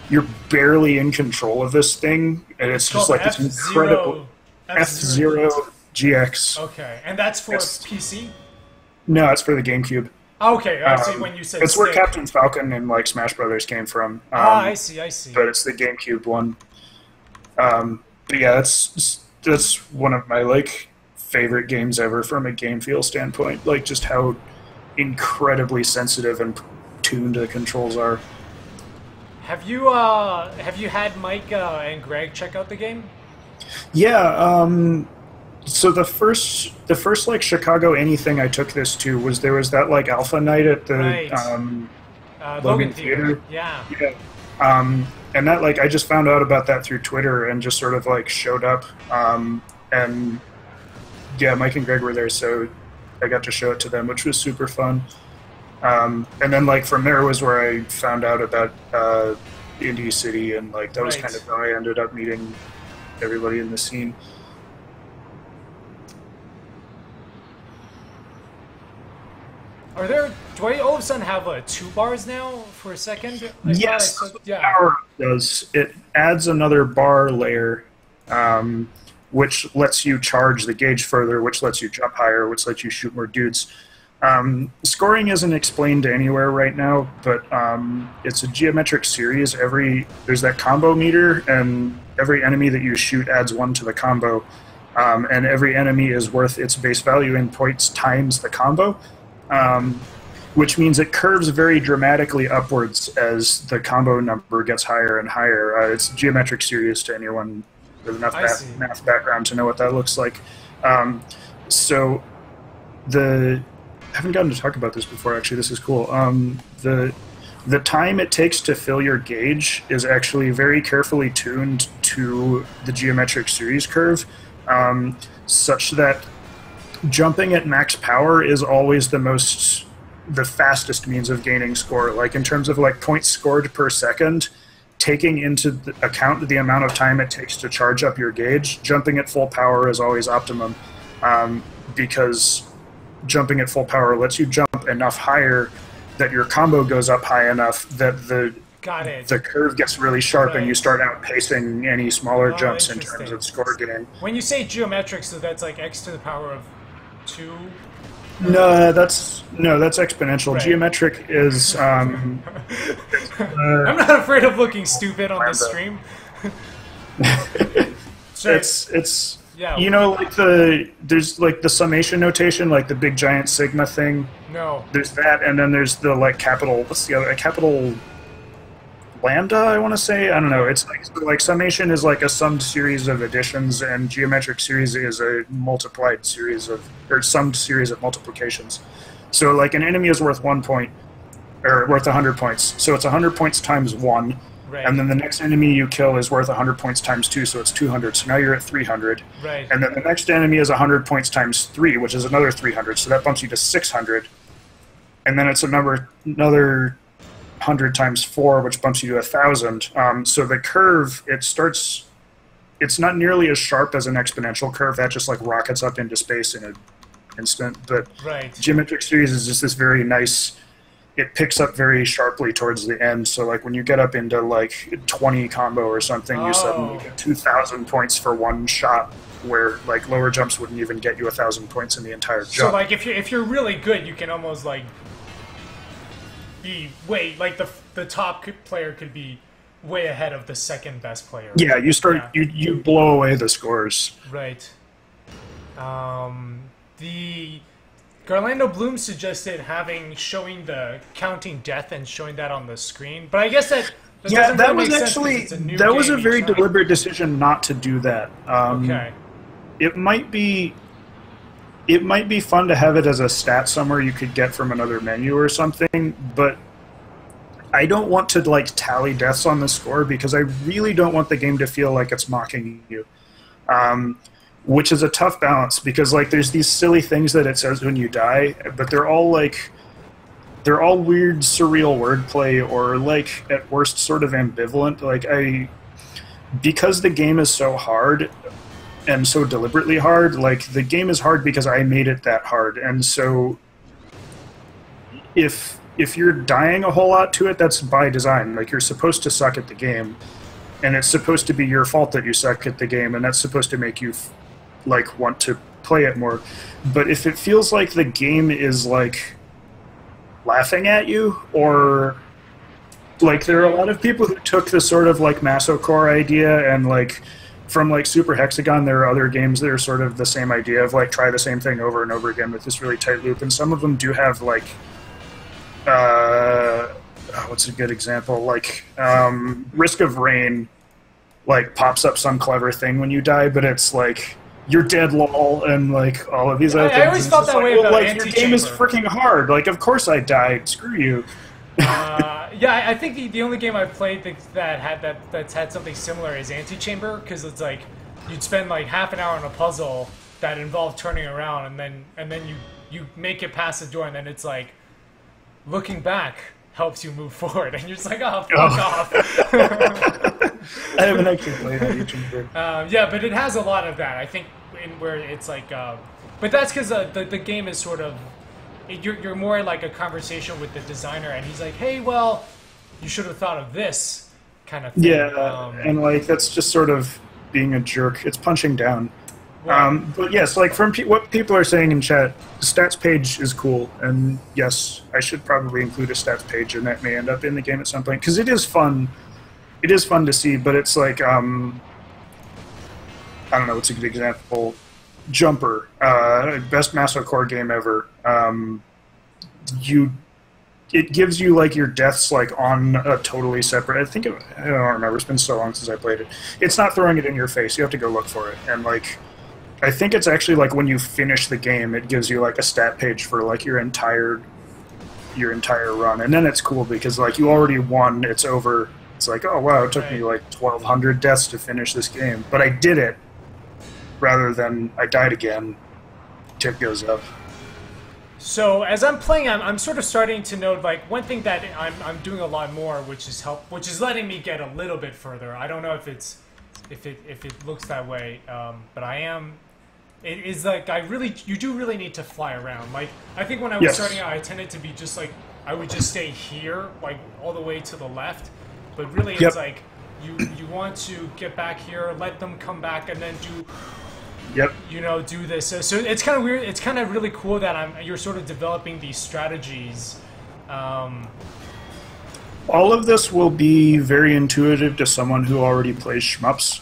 [SPEAKER 2] you're barely in control of this thing, and it's just like this incredible F-Zero GX.
[SPEAKER 1] Okay, and that's for PC?
[SPEAKER 2] No, it's for the GameCube.
[SPEAKER 1] Okay, I see when you said
[SPEAKER 2] it's where Captain Falcon and like Smash Brothers came from.
[SPEAKER 1] I see.
[SPEAKER 2] But it's the GameCube one. But yeah, that's one of my like favorite games ever from a game feel standpoint. Like just how incredibly sensitive and tuned the controls are.
[SPEAKER 1] Have you had Mike and Greg check out the game?
[SPEAKER 2] Yeah. So the first like Chicago anything I took this to was there was that like alpha night at the Logan Theater.
[SPEAKER 1] Yeah.
[SPEAKER 2] And that like I just found out about that through Twitter and just sort of like showed up. And yeah, Mike and Greg were there, so I got to show it to them, which was super fun. And then like from there was where I found out about Indie City, and like that was kind of how I ended up meeting everybody in the scene.
[SPEAKER 1] Do I all of a sudden have 2 bars now for a second?
[SPEAKER 2] Yes, Power does. It adds another bar layer, which lets you charge the gauge further, which lets you jump higher, which lets you shoot more dudes. Scoring isn't explained anywhere right now, but it's a geometric series. There's that combo meter, and every enemy that you shoot adds 1 to the combo, and every enemy is worth its base value in points times the combo, which means it curves very dramatically upwards as the combo number gets higher and higher. It's a geometric series to anyone with enough math background to know what that looks like. So I haven't gotten to talk about this before, actually. This is cool. The time it takes to fill your gauge is actually very carefully tuned to the geometric series curve, such that jumping at max power is always the fastest means of gaining score. Like in terms of like points scored per second, taking into account the amount of time it takes to charge up your gauge, jumping at full power is always optimum, because jumping at full power lets you jump enough higher that your combo goes up high enough that the curve gets really sharp, and you start outpacing any smaller jumps in terms of score gain.
[SPEAKER 1] When you say geometric, so that's like x to the power of 2?
[SPEAKER 2] No, that's exponential. Right. Geometric is.
[SPEAKER 1] I'm not afraid of looking stupid on this stream.
[SPEAKER 2] It's. Yeah. You know, like there's like the summation notation, like the big giant sigma thing.
[SPEAKER 1] No.
[SPEAKER 2] There's that, and then there's the like capital. What's the other? Capital lambda, I want to say. I don't know. It's like summation is like a summed series of additions, and geometric series is a multiplied series of, or summed series of multiplications. So like an enemy is worth 1 point, or worth 100 points. So it's 100 points times 1.
[SPEAKER 1] Right.
[SPEAKER 2] And then the next enemy you kill is worth 100 points times 2, so it's 200. So now you're at 300.
[SPEAKER 1] Right.
[SPEAKER 2] And then the next enemy is 100 points times 3, which is another 300. So that bumps you to 600. And then it's another 100 times 4, which bumps you to 1,000. So the curve, it's not nearly as sharp as an exponential curve. That just like rockets up into space in an instant. But
[SPEAKER 1] right.
[SPEAKER 2] geometric series is just this very nice, it picks up very sharply towards the end. So like when you get up into like 20 combo or something, you suddenly get 2,000 points for one shot, where like lower jumps wouldn't even get you 1,000 points in the entire jump.
[SPEAKER 1] So like if you're really good, you can almost like be like the top player could be way ahead of the second best player.
[SPEAKER 2] Yeah, you blow away the scores.
[SPEAKER 1] Right. The Garlando Bloom suggested showing the counting death and showing that on the screen, but I guess that
[SPEAKER 2] that was actually that was a very deliberate decision not to do that.
[SPEAKER 1] Okay.
[SPEAKER 2] It might be fun to have it as a stat somewhere you could get from another menu or something, but I don't want to like tally deaths on the score because I really don't want the game to feel like it's mocking you. Which is a tough balance because like there's these silly things that it says when you die, but they're all weird surreal wordplay or like at worst sort of ambivalent. Like because the game is so hard and so deliberately hard, like the game is hard because I made it that hard. And so if you're dying a whole lot to it, that's by design. Like you're supposed to suck at the game, and it's supposed to be your fault that you suck at the game, and that's supposed to make you like want to play it more. But if it feels like the game is like laughing at you, or like there are a lot of people who took the sort of like Masocore idea, and like from like Super Hexagon there are other games that are sort of the same idea of like try the same thing over and over again with this really tight loop, and some of them do have like what's a good example, like Risk of Rain like pops up some clever thing when you die, but it's like you're dead lol, and like all of these other things.
[SPEAKER 1] I always felt that way about
[SPEAKER 2] like your game is freaking hard. Like of course I died. Screw you.
[SPEAKER 1] Yeah, I think the only game I've played that's had something similar is Antechamber, because it's like you'd spend like half an hour on a puzzle that involved turning around, and then you make it past the door, and then it's like looking back helps you move forward, and you're just like, oh, fuck off.
[SPEAKER 2] I haven't actually played Antechamber.
[SPEAKER 1] Yeah, but it has a lot of that. I think where it's like, but that's because the game is sort of, you're more like a conversation with the designer, and he's like, hey, well, you should have thought of this kind of thing.
[SPEAKER 2] Yeah, and like that's just sort of being a jerk. It's punching down. But yes, like from what people are saying in chat, the stats page is cool, and yes, I should probably include a stats page, and that may end up in the game at some point, because it is fun. It is fun to see, but it's like, I don't know, what's a good example? Jumper, best Masocore game ever. It gives you like your deaths like on a totally separate. I don't remember. It's been so long since I played it. It's not throwing it in your face. You have to go look for it, and like, I think it's actually like when you finish the game, it gives you like a stat page for like your entire run, and then it's cool because like you already won. It's over. It's like, oh wow, it took me like 1,200 deaths to finish this game, but I did it. Rather than I died again, tick goes up.
[SPEAKER 1] So as I'm playing, I'm sort of starting to know like one thing that I'm doing a lot more, which is letting me get a little bit further. I don't know if it looks that way, but I am. It is like you do really need to fly around. Like I think when I was starting out, I tended to be just like I would just stay here, like all the way to the left. But really, it's like you want to get back here, let them come back, and then do this. So it's kind of weird. It's kind of really cool that you're sort of developing these strategies
[SPEAKER 2] All of this will be very intuitive to someone who already plays shmups.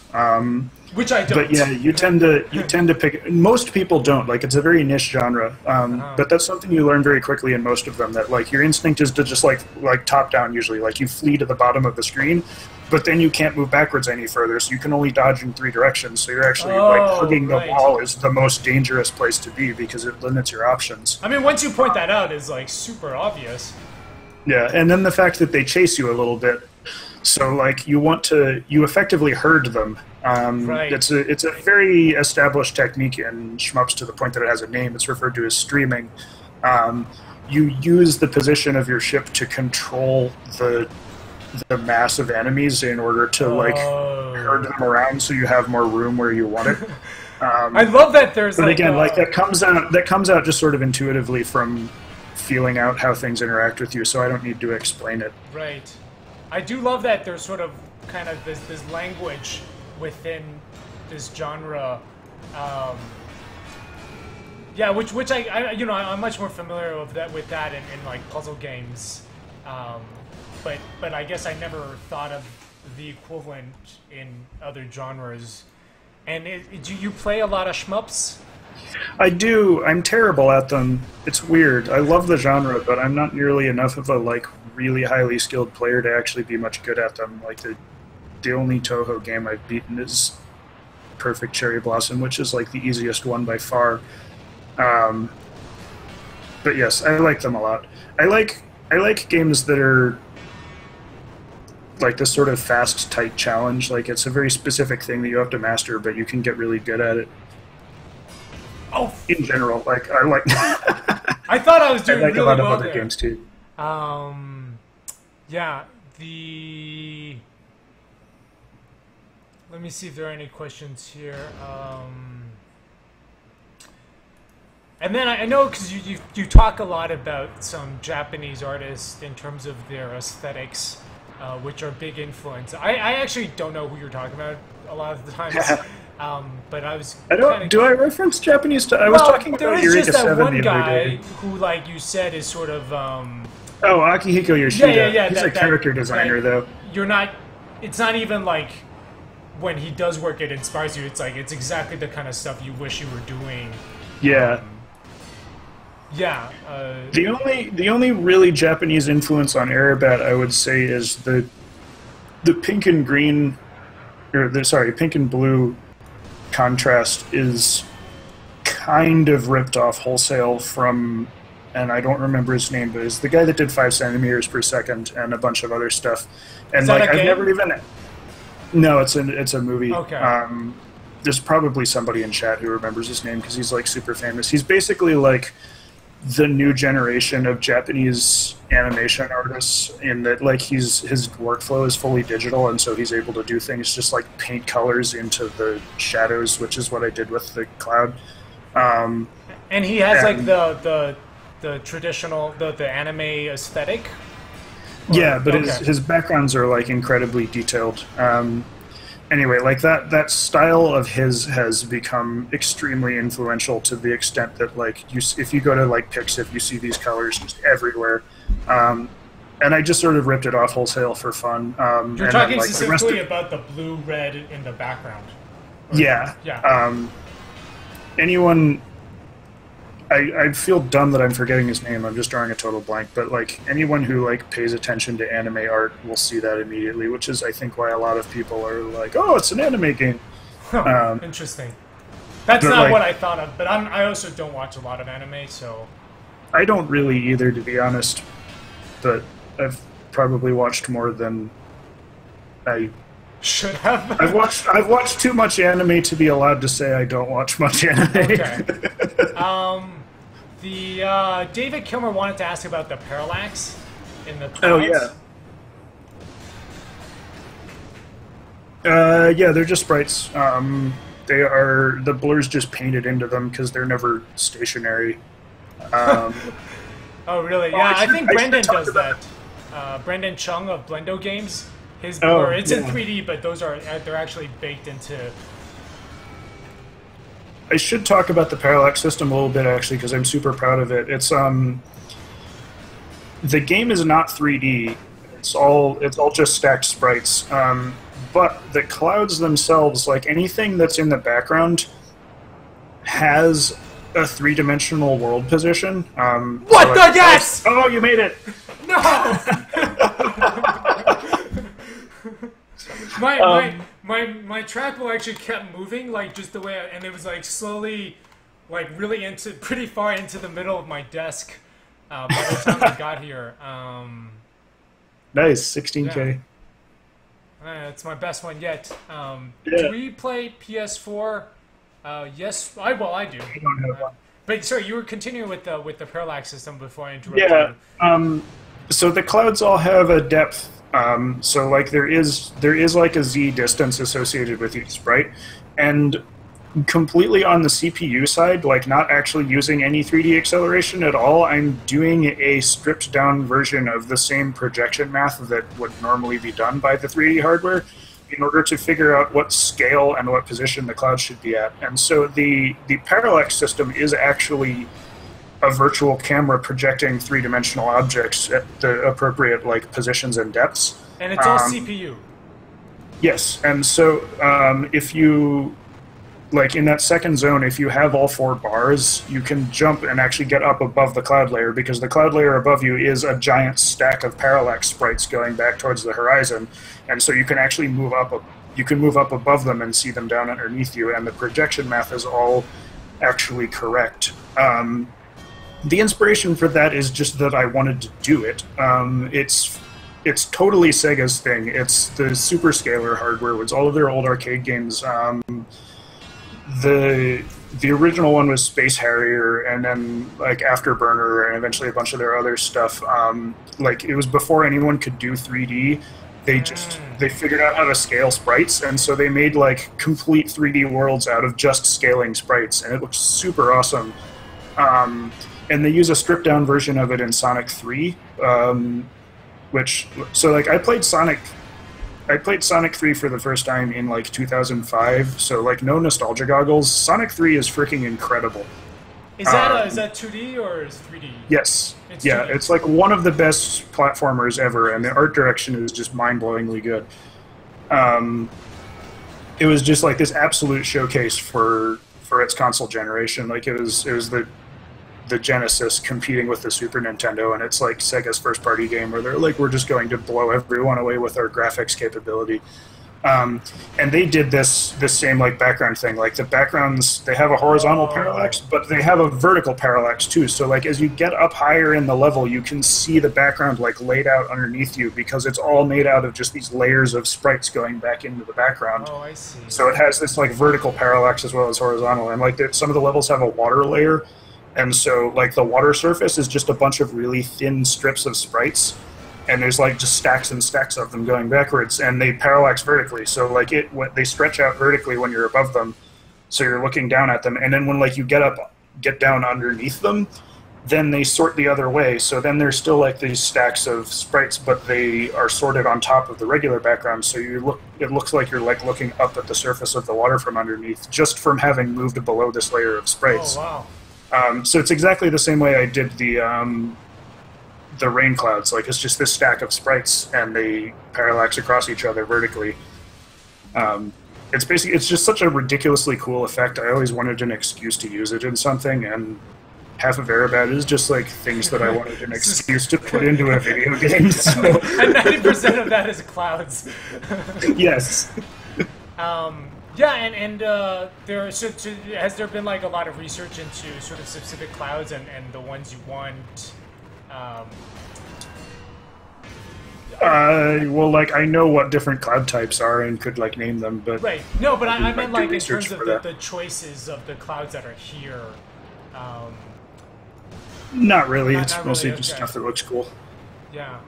[SPEAKER 1] Which I don't.
[SPEAKER 2] But yeah, you tend to pick. Most people don't. Like, it's a very niche genre. But that's something you learn very quickly in most of them. That like your instinct is to just like top down usually. Like you flee to the bottom of the screen, but then you can't move backwards any further. So you can only dodge in 3 directions. So you're actually like hugging the wall is the most dangerous place to be because it limits your options.
[SPEAKER 1] I mean, once you point that out, it's like super obvious.
[SPEAKER 2] Yeah, and then the fact that they chase you a little bit. So, like, you effectively herd them.
[SPEAKER 1] Right.
[SPEAKER 2] It's a very established technique in shmups to the point that it has a name. It's referred to as streaming. You use the position of your ship to control the mass of enemies in order to, like, herd them around so you have more room where you want it.
[SPEAKER 1] I love that there's
[SPEAKER 2] but again, like, that comes out just sort of intuitively from feeling out how things interact with you, so I don't need to explain it.
[SPEAKER 1] Right. I do love that there's sort of kind of this language within this genre. Yeah, which I you know, I'm much more familiar with that in like puzzle games. But I guess I never thought of the equivalent in other genres. And do you play a lot of shmups?
[SPEAKER 2] I do. I'm terrible at them. It's weird. I love the genre, but I'm not nearly enough of a like really highly skilled player to actually be much good at them. Like the only Toho game I've beaten is Perfect Cherry Blossom, which is like the easiest one by far. But yes, I like them a lot. I like games that are like this sort of fast, tight challenge. Like it's a very specific thing that you have to master, but you can get really good at it.
[SPEAKER 1] Oh,
[SPEAKER 2] in general, like I like.
[SPEAKER 1] I thought I was doing
[SPEAKER 2] I like
[SPEAKER 1] really
[SPEAKER 2] a lot
[SPEAKER 1] well
[SPEAKER 2] of other
[SPEAKER 1] there.
[SPEAKER 2] games too.
[SPEAKER 1] Yeah. Let me see if there are any questions here. And then I know because you talk a lot about some Japanese artists in terms of their aesthetics, which are big influence. I actually don't know who you're talking about a lot of the times. But I was.
[SPEAKER 2] Do I reference Japanese? I was talking about
[SPEAKER 1] there is
[SPEAKER 2] Eureka
[SPEAKER 1] just that
[SPEAKER 2] 7
[SPEAKER 1] one
[SPEAKER 2] the other
[SPEAKER 1] guy
[SPEAKER 2] day.
[SPEAKER 1] who, like you said, is sort of.
[SPEAKER 2] Oh, Akihiko Yoshida.
[SPEAKER 1] Yeah.
[SPEAKER 2] He's a character designer, though.
[SPEAKER 1] You're not. It's not even like when he does work, it inspires you. It's like it's exactly the kind of stuff you wish you were doing.
[SPEAKER 2] Yeah.
[SPEAKER 1] Yeah.
[SPEAKER 2] The only really Japanese influence on Aerobat, I would say, is the pink and green, pink and blue contrast is kind of ripped off wholesale from, and I don't remember his name, but it's the guy that did 5 centimeters per second and a bunch of other stuff. And
[SPEAKER 1] is that
[SPEAKER 2] like
[SPEAKER 1] a game?
[SPEAKER 2] I've never even. No, it's a movie.
[SPEAKER 1] Okay.
[SPEAKER 2] There's probably somebody in chat who remembers his name because he's like super famous. He's basically like the new generation of Japanese animation artists in that like his workflow is fully digital, and so he's able to do things just like paint colors into the shadows, which is what I did with the cloud.
[SPEAKER 1] And he has like the traditional the anime aesthetic.
[SPEAKER 2] Yeah, but his backgrounds are like incredibly detailed. Anyway, like that style of his has become extremely influential to the extent that like if you go to like Pixiv, you see these colors just everywhere. And I just sort of ripped it off wholesale for fun.
[SPEAKER 1] You're talking specifically about the blue-red in the background.
[SPEAKER 2] Yeah. Anyone... I feel dumb that I'm forgetting his name. I'm just drawing a total blank. But like anyone who like pays attention to anime art will see that immediately, which is I think why a lot of people are like, "Oh, it's an anime game."
[SPEAKER 1] Huh, interesting. That's not like, what I thought of. But I also don't watch a lot of anime, so
[SPEAKER 2] I don't really either, to be honest. But I've probably watched more than I
[SPEAKER 1] should have.
[SPEAKER 2] I've watched too much anime to be allowed to say I don't watch much anime.
[SPEAKER 1] Okay. David Kilmer wanted to ask about the parallax in the clouds.
[SPEAKER 2] Oh yeah. They're just sprites. They are the blur's just painted into them because they're never stationary.
[SPEAKER 1] Oh really? Yeah, I think Brendan does that. Brendan Chung of Blendo Games. His blur, it's in 3D, but they're actually baked into.
[SPEAKER 2] I should talk about the parallax system a little bit actually because I'm super proud of it. It's the game is not 3D. it's all just stacked sprites. But the clouds themselves, like anything that's in the background, has a three-dimensional world position.
[SPEAKER 1] What the yes?
[SPEAKER 2] Oh, you made it!
[SPEAKER 1] No. My trackball actually kept moving, like just the way, and it was like slowly, like really pretty far into the middle of my desk by the time I got here.
[SPEAKER 2] Nice, 16K.
[SPEAKER 1] Yeah. It's my best one yet.
[SPEAKER 2] Yeah.
[SPEAKER 1] Do we play PS4? Yes, I do.
[SPEAKER 2] I don't have one.
[SPEAKER 1] But sorry, you were continuing with the parallax system before I interrupted you.
[SPEAKER 2] Yeah. So the clouds all have a depth. So like there is like a z distance associated with each sprite, and completely on the CPU side, like not actually using any 3D acceleration at all, I'm doing a stripped down version of the same projection math that would normally be done by the 3D hardware in order to figure out what scale and what position the cloud should be at. And so the parallax system is actually a virtual camera projecting three-dimensional objects at the appropriate like positions and depths.
[SPEAKER 1] And it's all CPU.
[SPEAKER 2] Yes, and so if you, like in that second zone, if you have all 4 bars, you can jump and actually get up above the cloud layer, because the cloud layer above you is a giant stack of parallax sprites going back towards the horizon, and so you can actually move up above them and see them down underneath you, and the projection math is all actually correct. The inspiration for that is just that I wanted to do it. It's totally Sega's thing. It's the superscalar hardware. It's all of their old arcade games. The original one was Space Harrier, and then like Afterburner, and eventually a bunch of their other stuff. Like it was before anyone could do 3D. They figured out how to scale sprites, and so they made like complete 3D worlds out of just scaling sprites, and it looks super awesome. And they use a stripped-down version of it in Sonic 3, so like I played Sonic 3 for the first time in like 2005, so like no nostalgia goggles. Sonic 3 is freaking incredible.
[SPEAKER 1] Is that 2D or is 3D?
[SPEAKER 2] Yes. It's like one of the best platformers ever, and the art direction is just mind-blowingly good. It was just like this absolute showcase for its console generation. Like it was the Genesis competing with the Super Nintendo, and it's like Sega's first-party game where they're like, we're just going to blow everyone away with our graphics capability. And they did this same like background thing. Like the backgrounds, they have a horizontal parallax, but they have a vertical parallax too. So like as you get up higher in the level, you can see the background like laid out underneath you, because it's all made out of just these layers of sprites going back into the background.
[SPEAKER 1] Oh, I see.
[SPEAKER 2] So it has this like vertical parallax as well as horizontal, and like some of the levels have a water layer. And so, like, the water surface is just a bunch of really thin strips of sprites, and there's, like, just stacks and stacks of them going backwards, and they parallax vertically. So, like, they stretch out vertically when you're above them, so you're looking down at them. And then when, like, you get down underneath them, then they sort the other way. So then there's still, like, these stacks of sprites, but they are sorted on top of the regular background. So it looks like you're, like, looking up at the surface of the water from underneath, just from having moved below this layer of sprites.
[SPEAKER 1] Oh, wow.
[SPEAKER 2] So it's exactly the same way I did the rain clouds. Like it's just this stack of sprites, and they parallax across each other vertically. It's just such a ridiculously cool effect. I always wanted an excuse to use it in something, and half of Aerobat is just like things that I wanted an excuse to put into a video game. So.
[SPEAKER 1] And 90% of that is clouds.
[SPEAKER 2] Yes.
[SPEAKER 1] Yeah, and has there been like a lot of research into sort of specific clouds and the ones you want?
[SPEAKER 2] Well, like I know what different cloud types are and could like name them, but
[SPEAKER 1] right. No, but I meant like in terms of
[SPEAKER 2] the
[SPEAKER 1] choices of the clouds that are here.
[SPEAKER 2] Not really. It's
[SPEAKER 1] not
[SPEAKER 2] mostly
[SPEAKER 1] really,
[SPEAKER 2] just
[SPEAKER 1] okay.
[SPEAKER 2] stuff that looks cool.
[SPEAKER 1] Yeah.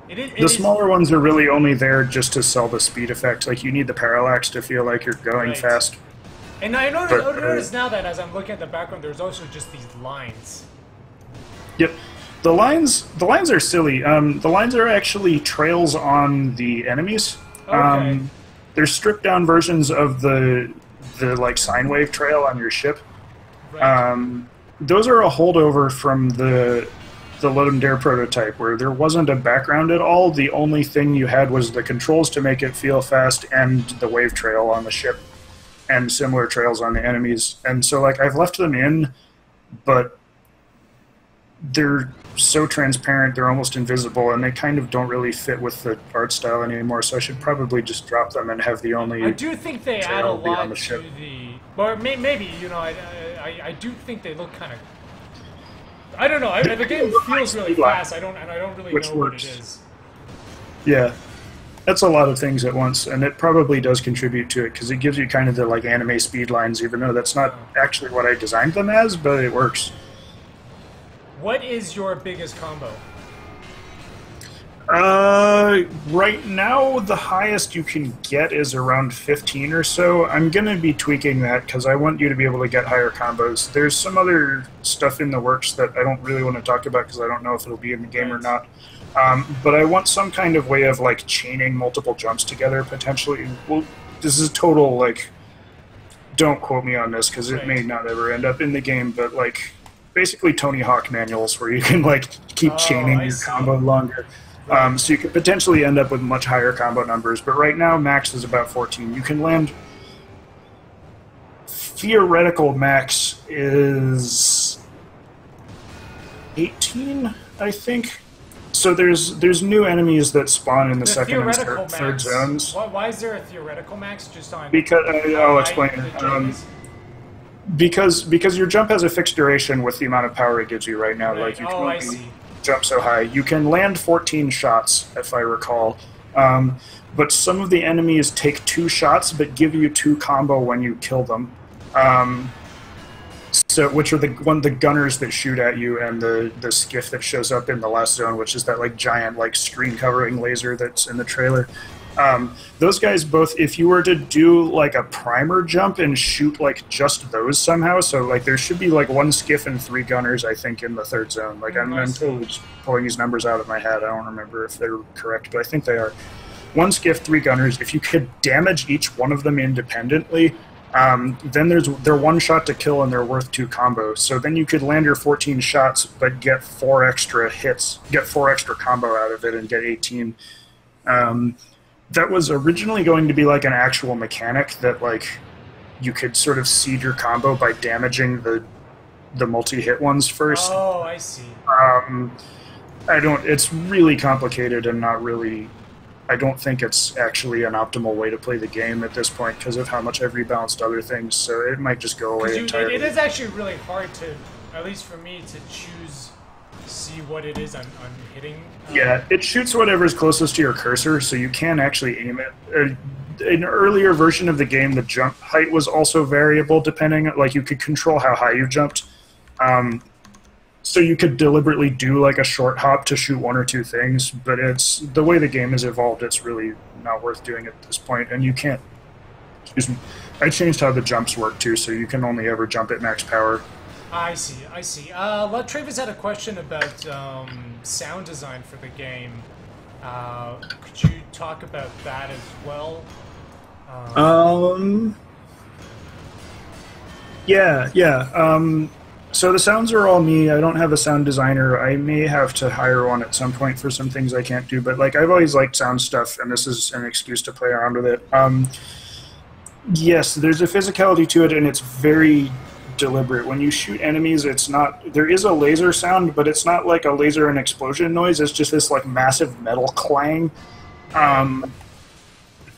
[SPEAKER 2] The smaller ones are really only there just to sell the speed effect. Like, you need the parallax to feel like you're going fast.
[SPEAKER 1] And I notice now that as I'm looking at the background, there's also just these lines.
[SPEAKER 2] Yep. The lines are silly. The lines are actually trails on the enemies.
[SPEAKER 1] Okay.
[SPEAKER 2] They're stripped down versions of the like sine wave trail on your ship.
[SPEAKER 1] Right.
[SPEAKER 2] Those are a holdover from the the Let 'em Dare prototype, where there wasn't a background at all. The only thing you had was the controls to make it feel fast and the wave trail on the ship and similar trails on the enemies. And so, like, I've left them in, but they're so transparent, they're almost invisible, and they kind of don't really fit with the art style anymore, so I should probably just drop them and have the only...
[SPEAKER 1] I do think they add a lot
[SPEAKER 2] the
[SPEAKER 1] to the... Or maybe, you know, I do think they look kind of... I don't know, the game feels really fast, I don't really know what it is.
[SPEAKER 2] Yeah. That's a lot of things at once, and it probably does contribute to it, because it gives you kind of the, like, anime speed lines, even though that's not actually what I designed them as, but it works.
[SPEAKER 1] What is your biggest combo?
[SPEAKER 2] Right now, the highest you can get is around 15 or so. I'm going to be tweaking that, because I want you to be able to get higher combos. There's some other stuff in the works that I don't really want to talk about, because I don't know if it'll be in the game or not. But I want some kind of way of, like, chaining multiple jumps together, potentially. Well, this is total, like, don't quote me on this, because it may not ever end up in the game, but, like, basically Tony Hawk manuals where you can, like, keep chaining your combo longer. So you could potentially end up with much higher combo numbers, but right now max is about 14. You can land... Theoretical max is 18, I think. So there's new enemies that spawn in the second and third zones.
[SPEAKER 1] Why is there a theoretical max just on?
[SPEAKER 2] Because I'll explain it. Because your jump has a fixed duration with the amount of power it gives you right now. Like you can only jump so high. You can land 14 shots, if I recall. But some of the enemies take 2 shots, but give you 2 combo when you kill them. So, which are the gunners that shoot at you, and the skiff that shows up in the last zone, which is that, like, giant, like, screen covering laser that's in the trailer. Those guys both, if you were to do, like, a primer jump and shoot, like, just those somehow, so, like, there should be, like, 1 skiff and 3 gunners, I think, in the third zone. Like, I'm totally just pulling these numbers out of my head. I don't remember if they're correct, but I think they are. 1 skiff, 3 gunners. If you could damage each one of them independently, then they're 1 shot to kill and they're worth 2 combos. So then you could land your 14 shots, but get 4 extra hits, get 4 extra combo out of it, and get 18. That was originally going to be like an actual mechanic that, like, you could sort of seed your combo by damaging the multi-hit ones first.
[SPEAKER 1] Oh, I see.
[SPEAKER 2] It's really complicated and not really... I don't think it's actually an optimal way to play the game at this point because of how much I've rebalanced other things, so it might just go away entirely.
[SPEAKER 1] It is actually really hard to, at least for me, to see what it is I'm hitting.
[SPEAKER 2] Yeah, it shoots whatever's closest to your cursor, so you can actually aim it. In an earlier version of the game, the jump height was also variable depending, like you could control how high you jumped. So you could deliberately do like a short hop to shoot 1 or 2 things, but it's the way the game has evolved, it's really not worth doing at this point, and you can't... Excuse me. I changed how the jumps work too, so you can only ever jump at max power.
[SPEAKER 1] I see. Travis had a question about sound design for the game. Could you talk about that as well?
[SPEAKER 2] Yeah. So the sounds are all me. I don't have a sound designer. I may have to hire one at some point for some things I can't do, but, like, I've always liked sound stuff, and this is an excuse to play around with it. Yes, there's a physicality to it, and it's very deliberate. When you shoot enemies, it's not... There is a laser sound, but it's not like a laser and explosion noise. It's just this, like, massive metal clang. And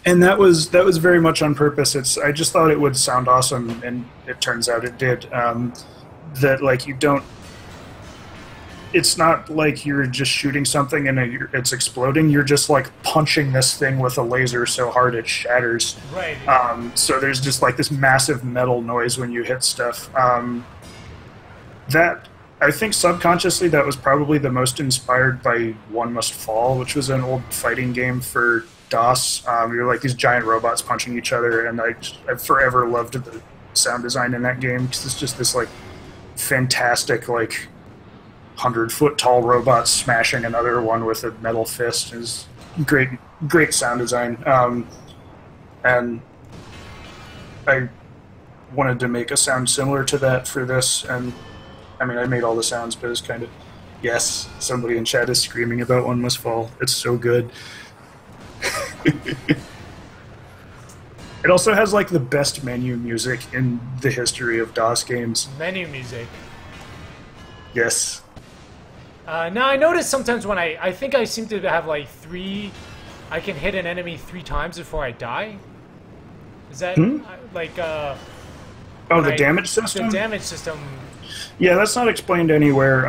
[SPEAKER 2] that was very much on purpose. I just thought it would sound awesome, and it turns out it did. That, like, you don't... It's not like you're just shooting something and it's exploding. You're just, like, punching this thing with a laser so hard it shatters.
[SPEAKER 1] Right.
[SPEAKER 2] So there's just, like, this massive metal noise when you hit stuff. That... I think subconsciously that was probably the most inspired by One Must Fall, which was an old fighting game for DOS. You're like these giant robots punching each other, and I've forever loved the sound design in that game because it's just this, like, fantastic, like, 100-foot tall robot smashing another one with a metal fist. Is great sound design. And I wanted to make a sound similar to that for this, and I mean, I made all the sounds, but it's kind of Yes, somebody in chat is screaming about One Must Fall. It's so good. It also has like the best menu music in the history of DOS games.
[SPEAKER 1] Menu music.
[SPEAKER 2] Yes.
[SPEAKER 1] Now I notice sometimes when I think I seem to have like I can hit an enemy 3 times before I die. Is that like
[SPEAKER 2] oh, the damage system?
[SPEAKER 1] The damage system.
[SPEAKER 2] Yeah, that's not explained anywhere.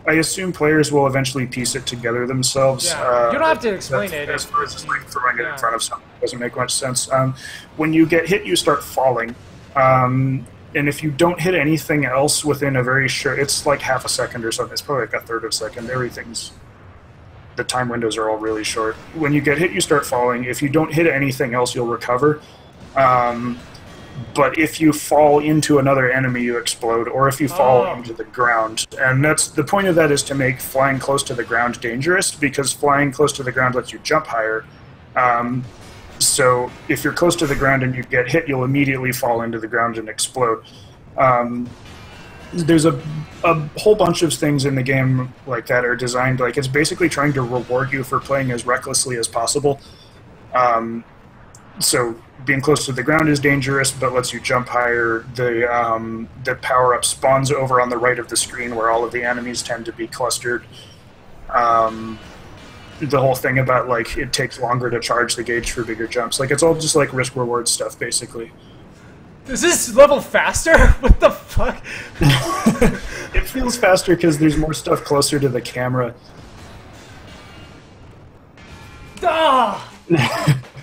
[SPEAKER 2] I assume players will eventually piece it together themselves.
[SPEAKER 1] Yeah, you don't have to explain it.
[SPEAKER 2] As far as just like throwing it in front of something doesn't make much sense. When you get hit, you start falling. And if you don't hit anything else within a very short... It's like half a second or something. It's probably like a third of a second. The time windows are all really short. When you get hit, you start falling. If you don't hit anything else, you'll recover. But if you fall into another enemy, you explode, or if you fall into the ground. And that's the point of that, is to make flying close to the ground dangerous, because flying close to the ground lets you jump higher. So if you're close to the ground and you get hit, you'll immediately fall into the ground and explode. There's a whole bunch of things in the game like that are designed, like it's basically trying to reward you for playing as recklessly as possible. So being close to the ground is dangerous, but lets you jump higher. The power-up spawns over on the right of the screen where all of the enemies tend to be clustered. The whole thing about, like, it takes longer to charge the gauge for bigger jumps. Like, it's all just, like, risk-reward stuff, basically.
[SPEAKER 1] Is this level faster? What the fuck?
[SPEAKER 2] It feels faster because there's more stuff closer to the camera.
[SPEAKER 1] Ah!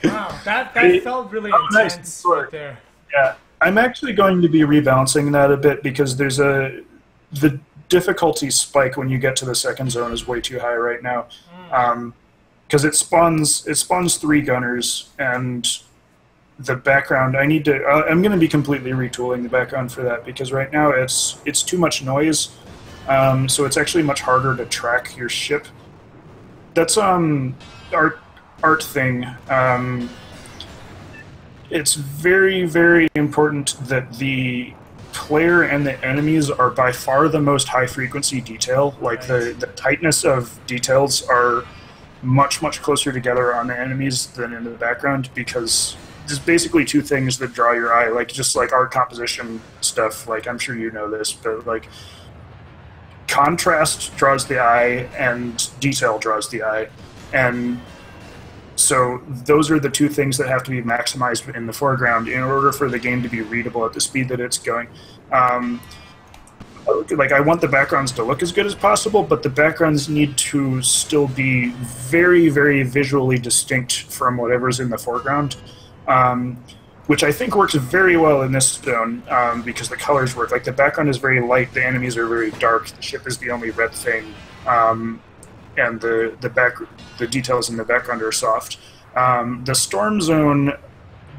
[SPEAKER 1] Wow, that felt really intense
[SPEAKER 2] nice.
[SPEAKER 1] right there.
[SPEAKER 2] Yeah, I'm actually going to be rebalancing that a bit, because there's the difficulty spike when you get to the second zone is way too high right now. Because it spawns 3 gunners, and the background, I'm going to be completely retooling the background for that, because right now it's too much noise, so it's actually much harder to track your ship. That's art thing. It's very, very important that the player and the enemies are by far the most high-frequency detail. Like, the tightness of details are much, much closer together on the enemies than in the background, because there's basically 2 things that draw your eye, like just like art composition stuff. Like, I'm sure you know this, but like contrast draws the eye and detail draws the eye, and so those are the 2 things that have to be maximized in the foreground in order for the game to be readable at the speed that it's going. Like, I want the backgrounds to look as good as possible, but the backgrounds need to still be very, very visually distinct from whatever's in the foreground, which I think works very well in this zone, because the colors work. Like, the background is very light, the enemies are very dark, the ship is the only red thing, and the details in the background are soft. The storm zone,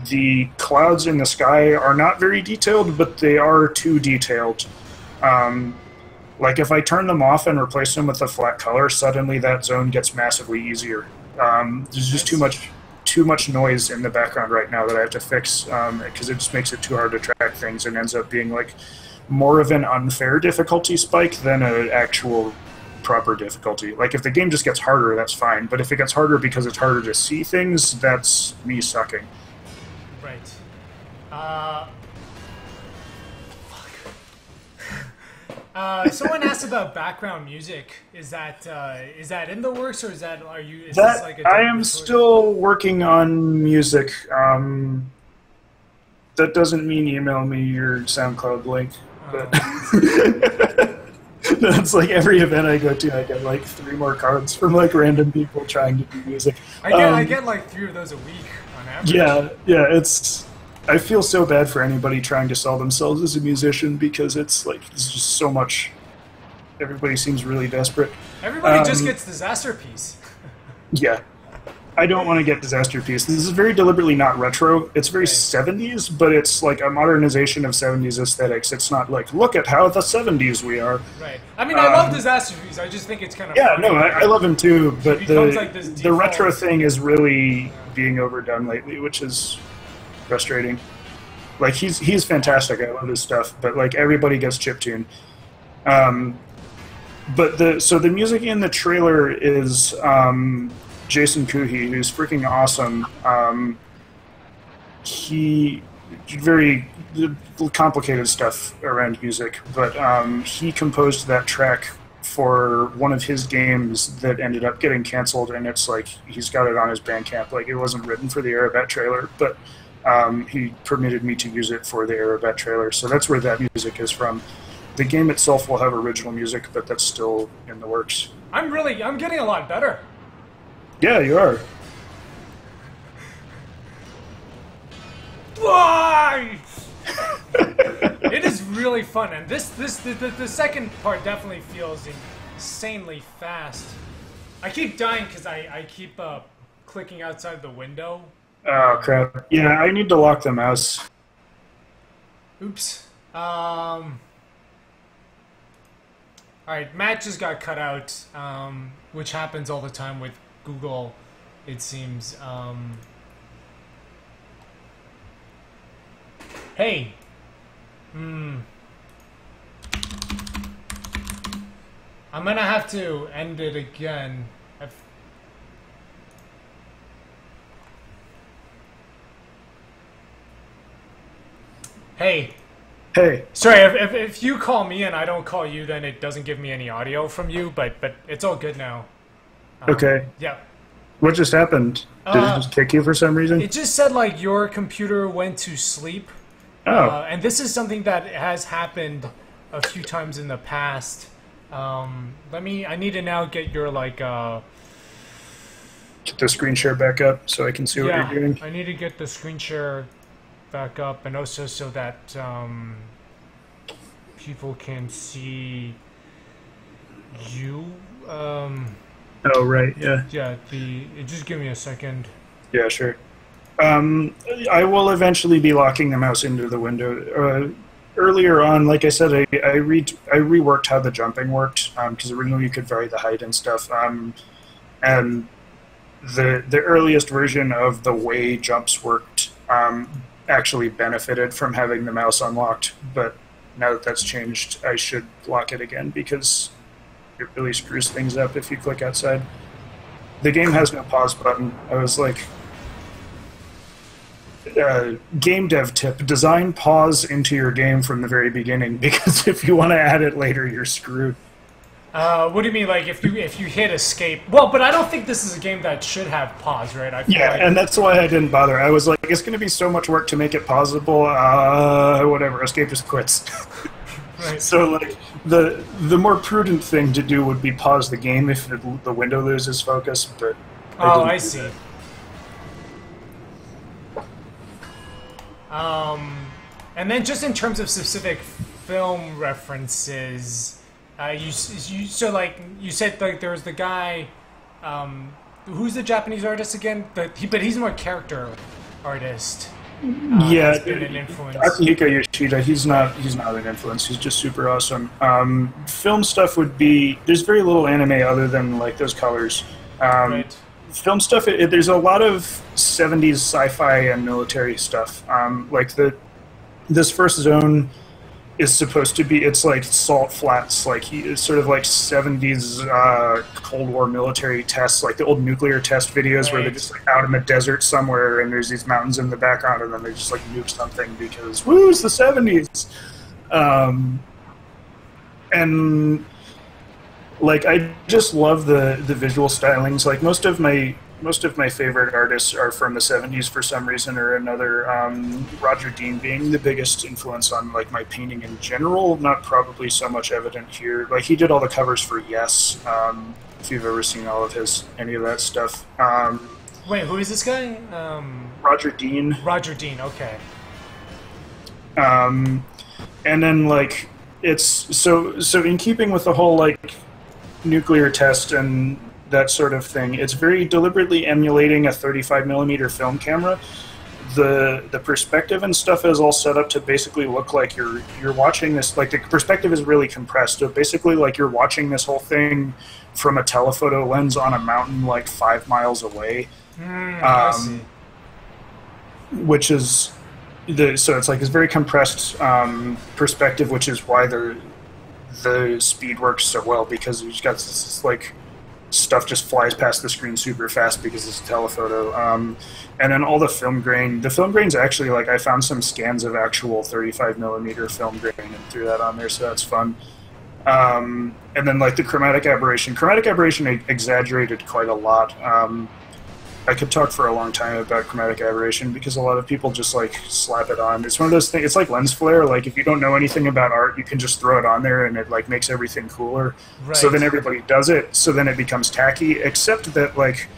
[SPEAKER 2] the clouds in the sky are not very detailed, but they are too detailed. Like, if I turn them off and replace them with a flat color, suddenly that zone gets massively easier. There's just too much noise in the background right now that I have to fix, because it just makes it too hard to track things and ends up being like more of an unfair difficulty spike than an actual proper difficulty. Like, if the game just gets harder, that's fine, but if it gets harder because it's harder to see things, that's me sucking.
[SPEAKER 1] Right. Someone asked about background music. Is that in the works, or is this like a...
[SPEAKER 2] I am still working on music. That doesn't mean email me your SoundCloud link, but that's like every event I go to, I get like 3 more cards from like random people trying to do music.
[SPEAKER 1] I get like 3 of those a week on average.
[SPEAKER 2] Yeah, I feel so bad for anybody trying to sell themselves as a musician, because it's like, there's just so much. Everybody seems really desperate.
[SPEAKER 1] Everybody just gets Disaster Piece.
[SPEAKER 2] Yeah. I don't want to get Disaster Piece. This is very deliberately not retro. It's very 70s, but it's like a modernization of 70s aesthetics. It's not like, look at how the 70s we are.
[SPEAKER 1] Right. I mean, I love Disaster Piece. I just think it's kind of
[SPEAKER 2] funny. No, I love him too, but
[SPEAKER 1] like
[SPEAKER 2] the retro thing is really being overdone lately, which is frustrating. Like, he's fantastic. I love his stuff, but like, everybody gets chiptune. But the music in the trailer is Jason Kuhi, who's freaking awesome. He very complicated stuff around music, but he composed that track for one of his games that ended up getting canceled, and it's like he's got it on his Bandcamp. Like, it wasn't written for the Aerobat trailer, but he permitted me to use it for the Aerobat trailer, so that's where that music is from. The game itself will have original music, but that's still in the works.
[SPEAKER 1] I'm getting a lot better.
[SPEAKER 2] Yeah, you are.
[SPEAKER 1] Why? It is really fun, and the second part definitely feels insanely fast. I keep dying because I keep clicking outside the window.
[SPEAKER 2] Oh crap! Yeah, I need to lock the mouse.
[SPEAKER 1] Oops. Alright, Matt just got cut out, which happens all the time with Google, it seems. Hey! I'm gonna have to end it again. Hey!
[SPEAKER 2] Hey.
[SPEAKER 1] Sorry, if you call me and I don't call you, then it doesn't give me any audio from you, but it's all good now.
[SPEAKER 2] Okay.
[SPEAKER 1] Yeah.
[SPEAKER 2] What just happened? Did it just kick you for some reason?
[SPEAKER 1] It just said, like, your computer went to sleep.
[SPEAKER 2] Oh.
[SPEAKER 1] And this is something that has happened a few times in the past. I need to now get your, like,
[SPEAKER 2] Get the screen share back up so I can see what you're doing.
[SPEAKER 1] I need to get the screen share back up, and also so that people can see you.
[SPEAKER 2] Oh, right, yeah.
[SPEAKER 1] Yeah, just give me a second.
[SPEAKER 2] Yeah, sure. I will eventually be locking the mouse into the window. Earlier on, like I said, I reworked how the jumping worked, because originally you could vary the height and stuff. And the earliest version of the way jumps worked actually benefited from having the mouse unlocked, but now that that's changed, I should lock it again because it really screws things up if you click outside. The game has no pause button. I was like, game dev tip, design pause into your game from the very beginning, because if you want to add it later, you're screwed.
[SPEAKER 1] What do you mean, like, if you hit escape? Well, but I don't think this is a game that should have pause, right?
[SPEAKER 2] And that's why I didn't bother. I was like, it's going to be so much work to make it pausable. Whatever, escape just quits.
[SPEAKER 1] Right.
[SPEAKER 2] So, like, the more prudent thing to do would be pause the game if the window loses focus, but...
[SPEAKER 1] I see. And then just in terms of specific film references... you said, like, there was the guy, who's the Japanese artist again? But he's more character artist.
[SPEAKER 2] Yeah,
[SPEAKER 1] been an influence.
[SPEAKER 2] Akihiko Yoshida, he's not an influence, he's just super awesome. Film stuff would be, there's very little anime other than, like, those colors.
[SPEAKER 1] Right.
[SPEAKER 2] Film stuff, there's a lot of 70s sci-fi and military stuff. Like, this first zone is supposed to be, it's like salt flats, like it's sort of like 70s Cold War military tests, like the old nuclear test videos, right, where they're just like out in the desert somewhere and there's these mountains in the background and then they just like nuke something because, woo, it's the 70s. And like, I just love the visual stylings. Like, most of my favorite artists are from the 70s for some reason or another. Roger Dean being the biggest influence on, like, my painting in general, not probably so much evident here. Like, he did all the covers for Yes, if you've ever seen any of that stuff.
[SPEAKER 1] Wait, who is this guy?
[SPEAKER 2] Roger Dean.
[SPEAKER 1] Roger Dean, okay.
[SPEAKER 2] And then, like, it's so in keeping with the whole, like, nuclear test and that sort of thing, it's very deliberately emulating a 35mm film camera. The perspective and stuff is all set up to basically look like you're watching this, like, the perspective is really compressed, so basically like you're watching this whole thing from a telephoto lens on a mountain like 5 miles away.
[SPEAKER 1] I see.
[SPEAKER 2] Which is so it's like this very compressed perspective, which is why the speed works so well because you've got this like stuff just flies past the screen super fast because it's a telephoto. And then all the film grain. The film grain's actually like I found some scans of actual 35 millimeter film grain and threw that on there, so that's fun. And then like the chromatic aberration. Chromatic aberration exaggerated quite a lot. I could talk for a long time about chromatic aberration because a lot of people just like slap it on. It's one of those things. It's like lens flare. Like if you don't know anything about art, you can just throw it on there and it like makes everything cooler.
[SPEAKER 1] Right.
[SPEAKER 2] So then everybody does it. So then it becomes tacky. Except that like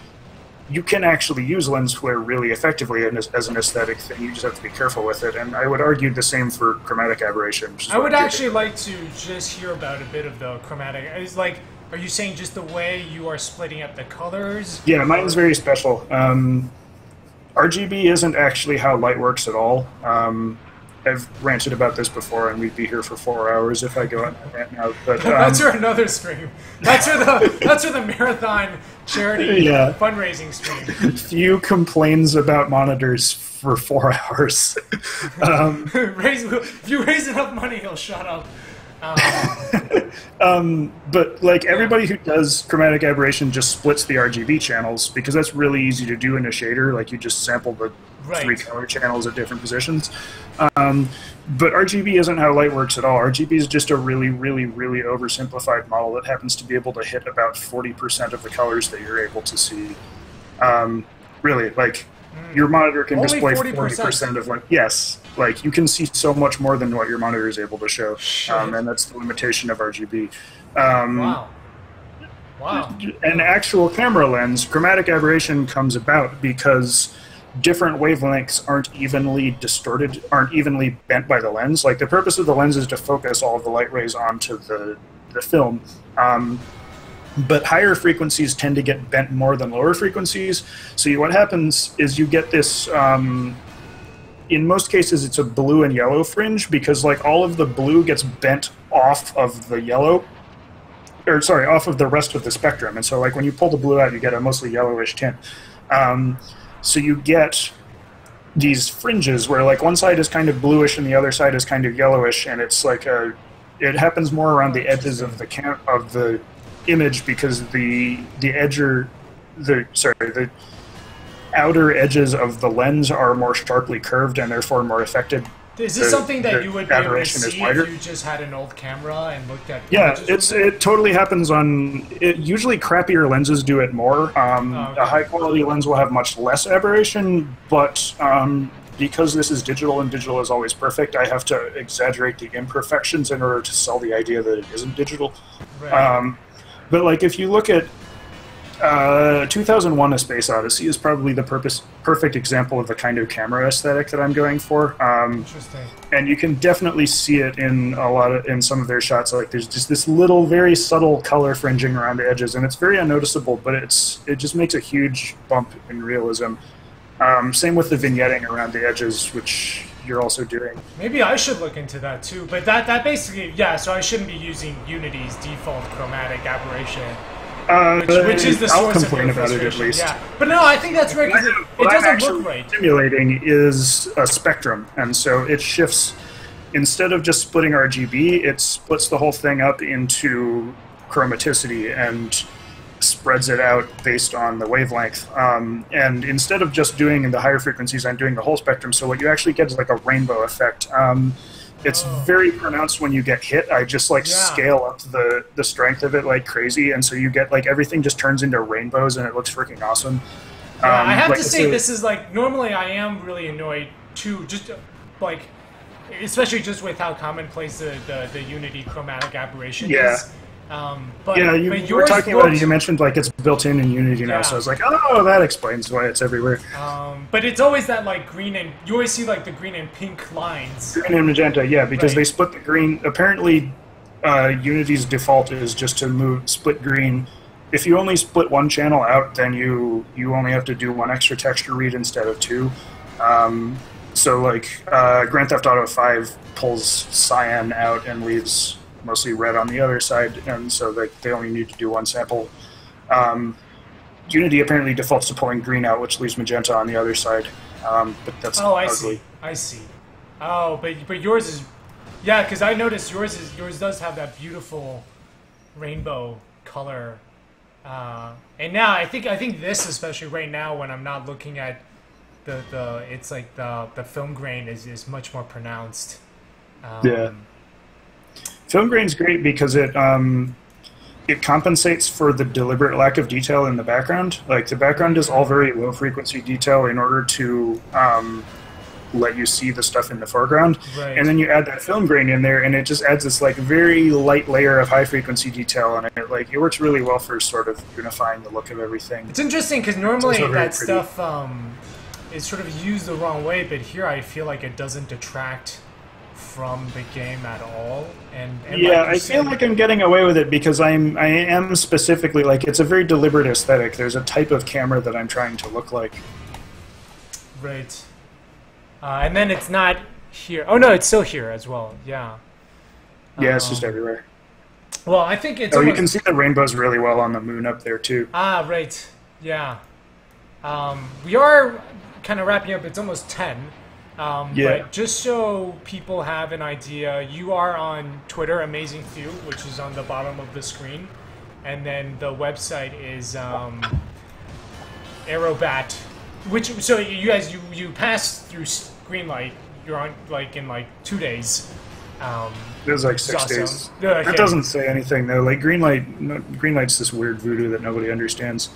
[SPEAKER 2] you can actually use lens flare really effectively as an aesthetic thing. You just have to be careful with it. And I would argue the same for chromatic aberration.
[SPEAKER 1] I would actually like to just hear about a bit of the chromatic. It's like. Are you saying just the way you are splitting up the colors?
[SPEAKER 2] Yeah, mine's very special. RGB isn't actually how light works at all. I've ranted about this before, and we'd be here for 4 hours if I go on that rant now. But
[SPEAKER 1] that's for another stream. That's for the marathon charity fundraising stream.
[SPEAKER 2] Few complains about monitors for 4 hours.
[SPEAKER 1] If you raise enough money, he'll shut up.
[SPEAKER 2] But like everybody who does chromatic aberration just splits the RGB channels because that's really easy to do in a shader. Like you just sample the 3 color channels at different positions. But RGB isn't how light works at all. RGB is just a really, really, really oversimplified model that happens to be able to hit about 40% of the colors that you're able to see. Really, like your monitor can display 40% of like like you can see so much more than what your monitor is able to show, and that's the limitation of RGB.
[SPEAKER 1] Wow.
[SPEAKER 2] An actual camera lens, chromatic aberration comes about because different wavelengths aren't evenly distorted, aren't evenly bent by the lens. Like the purpose of the lens is to focus all of the light rays onto the film. But higher frequencies tend to get bent more than lower frequencies. So what happens is you get this, in most cases it's a blue and yellow fringe because like all of the blue gets bent off of the yellow, or sorry, off of the rest of the spectrum. And so like when you pull the blue out, you get a mostly yellowish tint. So you get these fringes where like one side is kind of bluish and the other side is kind of yellowish, and it's like it happens more around the edges of the image because the outer edges of the lens are more sharply curved and therefore more affected.
[SPEAKER 1] Is this something that you would be able to see if you just had an old camera and looked at
[SPEAKER 2] images? It totally happens on... usually crappier lenses do it more. A high-quality lens will have much less aberration, but because this is digital and digital is always perfect, I have to exaggerate the imperfections in order to sell the idea that it isn't digital.
[SPEAKER 1] Right.
[SPEAKER 2] But like if you look at 2001: A Space Odyssey is probably the perfect example of the kind of camera aesthetic that I'm going for.
[SPEAKER 1] Interesting.
[SPEAKER 2] And you can definitely see it in in some of their shots. Like there's just this little, very subtle color fringing around the edges, and it's very unnoticeable, but it just makes a huge bump in realism. Same with the vignetting around the edges, which you're also doing.
[SPEAKER 1] Maybe I should look into that too. But that basically, yeah. So I shouldn't be using Unity's default chromatic aberration. Which is the source of your frustration. At least. Yeah, but no, I think that's right because it doesn't look right.
[SPEAKER 2] Simulating is a spectrum, and so it shifts. Instead of just splitting RGB, it splits the whole thing up into chromaticity and spreads it out based on the wavelength. And instead of just doing the higher frequencies, I'm doing the whole spectrum. So what you actually get is like a rainbow effect. It's very pronounced when you get hit. I just like scale up the strength of it like crazy, and so you get like everything just turns into rainbows, and it looks freaking awesome.
[SPEAKER 1] I have to say, this is like normally I am really annoyed too, just like especially just with how commonplace the Unity chromatic aberration is. But
[SPEAKER 2] you were talking about it. You mentioned like it's built in Unity now, so I was like, oh, that explains why it's everywhere.
[SPEAKER 1] But it's always that like green and you always see like the green and pink lines.
[SPEAKER 2] Green and magenta, yeah, because they split the green. Apparently, Unity's default is just to split green. If you only split one channel out, then you only have to do one extra texture read instead of 2. So like Grand Theft Auto 5 pulls cyan out and leaves mostly red on the other side, and so they only need to do one sample. Unity apparently defaults to pulling green out, which leaves magenta on the other side. But that's ugly.
[SPEAKER 1] I see. Oh, but yours is Yeah, because I noticed yours does have that beautiful rainbow color, and now I think this, especially right now when I'm not looking at the it's like the film grain is much more pronounced.
[SPEAKER 2] Yeah. Film grain's great because it compensates for the deliberate lack of detail in the background. Like, the background is all very low frequency detail in order to let you see the stuff in the foreground.
[SPEAKER 1] Right.
[SPEAKER 2] And then you add that film grain in there, and it just adds this like very light layer of high frequency detail, and it works really well for sort of unifying the look of everything.
[SPEAKER 1] It's interesting because normally that
[SPEAKER 2] pretty.
[SPEAKER 1] stuff is sort of used the wrong way, but here I feel like it doesn't detract from the game at all. And
[SPEAKER 2] yeah,
[SPEAKER 1] like
[SPEAKER 2] I feel like I'm getting away with it because I am specifically, like, it's a very deliberate aesthetic. There's a type of camera that I'm trying to look like.
[SPEAKER 1] Right. And then it's not here. Oh no, it's still here as well. Yeah.
[SPEAKER 2] Yeah, it's just everywhere.
[SPEAKER 1] Well, I think it's.
[SPEAKER 2] Oh, you can see the rainbows really well on the moon up there too.
[SPEAKER 1] Ah, right. Yeah. We are kind of wrapping up. It's almost 10.
[SPEAKER 2] Yeah.
[SPEAKER 1] But just so people have an idea, you are on Twitter, Amazing Few, which is on the bottom of the screen, and then the website is Aerobat. Which, so you guys, you passed through Greenlight. You're on like in like 2 days.
[SPEAKER 2] It was like 6
[SPEAKER 1] awesome.
[SPEAKER 2] days.
[SPEAKER 1] Okay.
[SPEAKER 2] That doesn't say anything though. Like, Greenlight's this weird voodoo that nobody understands.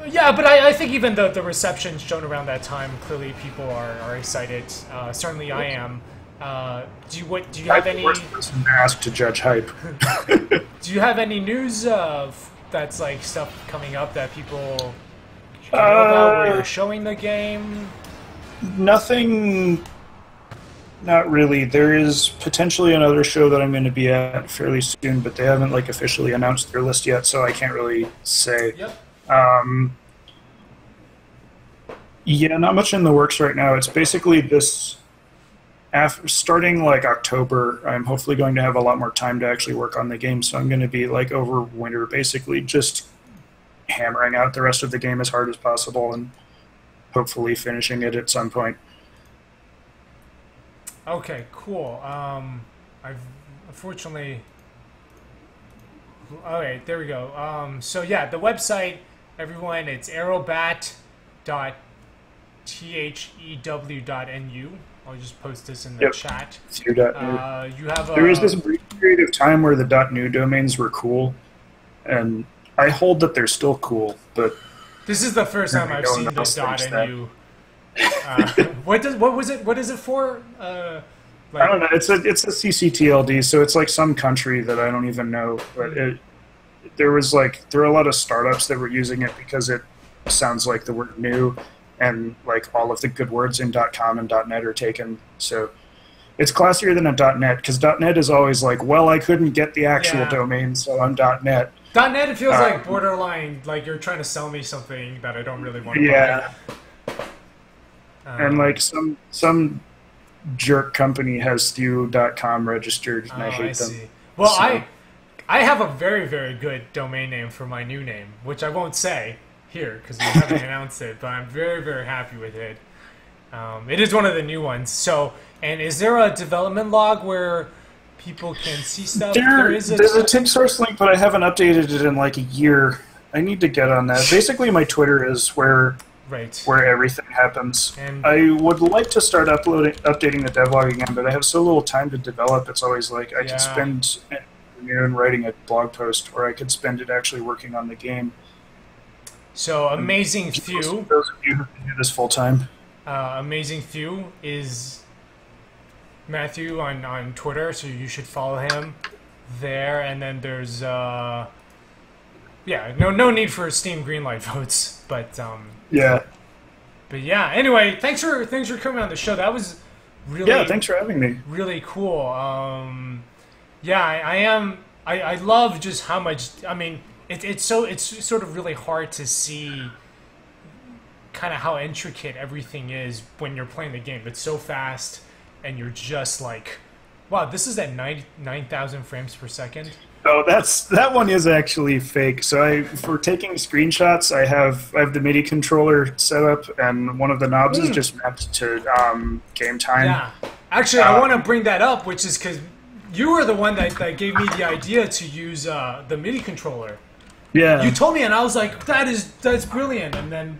[SPEAKER 1] Yeah, but I think even the reception shown around that time, clearly people are excited. Certainly I am. Do you have any?
[SPEAKER 2] I'm the worst person to ask to judge hype.
[SPEAKER 1] Do you have any news that's like stuff coming up that people should know about where you're showing the game?
[SPEAKER 2] Nothing. Not really. There is potentially another show that I'm going to be at fairly soon, but they haven't like officially announced their list yet, so I can't really say.
[SPEAKER 1] Yep.
[SPEAKER 2] Yeah, not much in the works right now. It's basically this. Starting like October, I'm hopefully going to have a lot more time to actually work on the game, so I'm going to be like over winter basically just hammering out the rest of the game as hard as possible and hopefully finishing it at some point.
[SPEAKER 1] Okay, cool. I've unfortunately. Okay, there we go. So yeah, the website, everyone, it's aerobat.thew.nu. I'll just post this in the chat.
[SPEAKER 2] You have there was this brief period of time where the .nu domains were cool, and I hold that they're still cool, but
[SPEAKER 1] this is the first time I've seen the .nu. What is it for?
[SPEAKER 2] I don't know. It's a CCTLD, so it's like some country that I don't even know. But there were a lot of startups that were using it because it sounds like the word new, and like all of the good words in .com and .net are taken. So it's classier than a .net because .net is always like, well, I couldn't get the actual domain, so I'm .net.
[SPEAKER 1] .net, it feels like borderline, like you're trying to sell me something that I don't really want to buy.
[SPEAKER 2] And like some jerk company has thew.com registered, and I hate them.
[SPEAKER 1] See. Well, so. I have a very, very good domain name for my new name, which I won't say here because we haven't announced it, but I'm very, very happy with it. It is one of the new ones. So, and is there a development log where people can see stuff?
[SPEAKER 2] There's a tip source link, but I haven't updated it in like a year. I need to get on that. Basically, my Twitter is where everything happens. And I would like to start updating the devlog again, but I have so little time to develop. It's always like I could spend an afternoon writing a blog post, or I could spend it actually working on the game.
[SPEAKER 1] So Amazing Few.
[SPEAKER 2] Those of you who can do this full time.
[SPEAKER 1] Amazing Few is Matthew on Twitter, so you should follow him there. And then there's no need for Steam Greenlight votes, but
[SPEAKER 2] yeah.
[SPEAKER 1] But yeah, anyway, thanks for coming on the show. That was really
[SPEAKER 2] thanks for having me.
[SPEAKER 1] Really cool. I love just how much. I mean, it's sort of really hard to see kind of how intricate everything is when you're playing the game. It's so fast, and you're just like, wow, this is at 9,000 frames per second.
[SPEAKER 2] Oh, that one is actually fake. So for taking screenshots, I have the MIDI controller set up, and one of the knobs is just mapped to game time.
[SPEAKER 1] Yeah, actually, I want to bring that up, which is because you were the one that gave me the idea to use the MIDI controller.
[SPEAKER 2] Yeah.
[SPEAKER 1] You told me, and I was like, that's brilliant. And then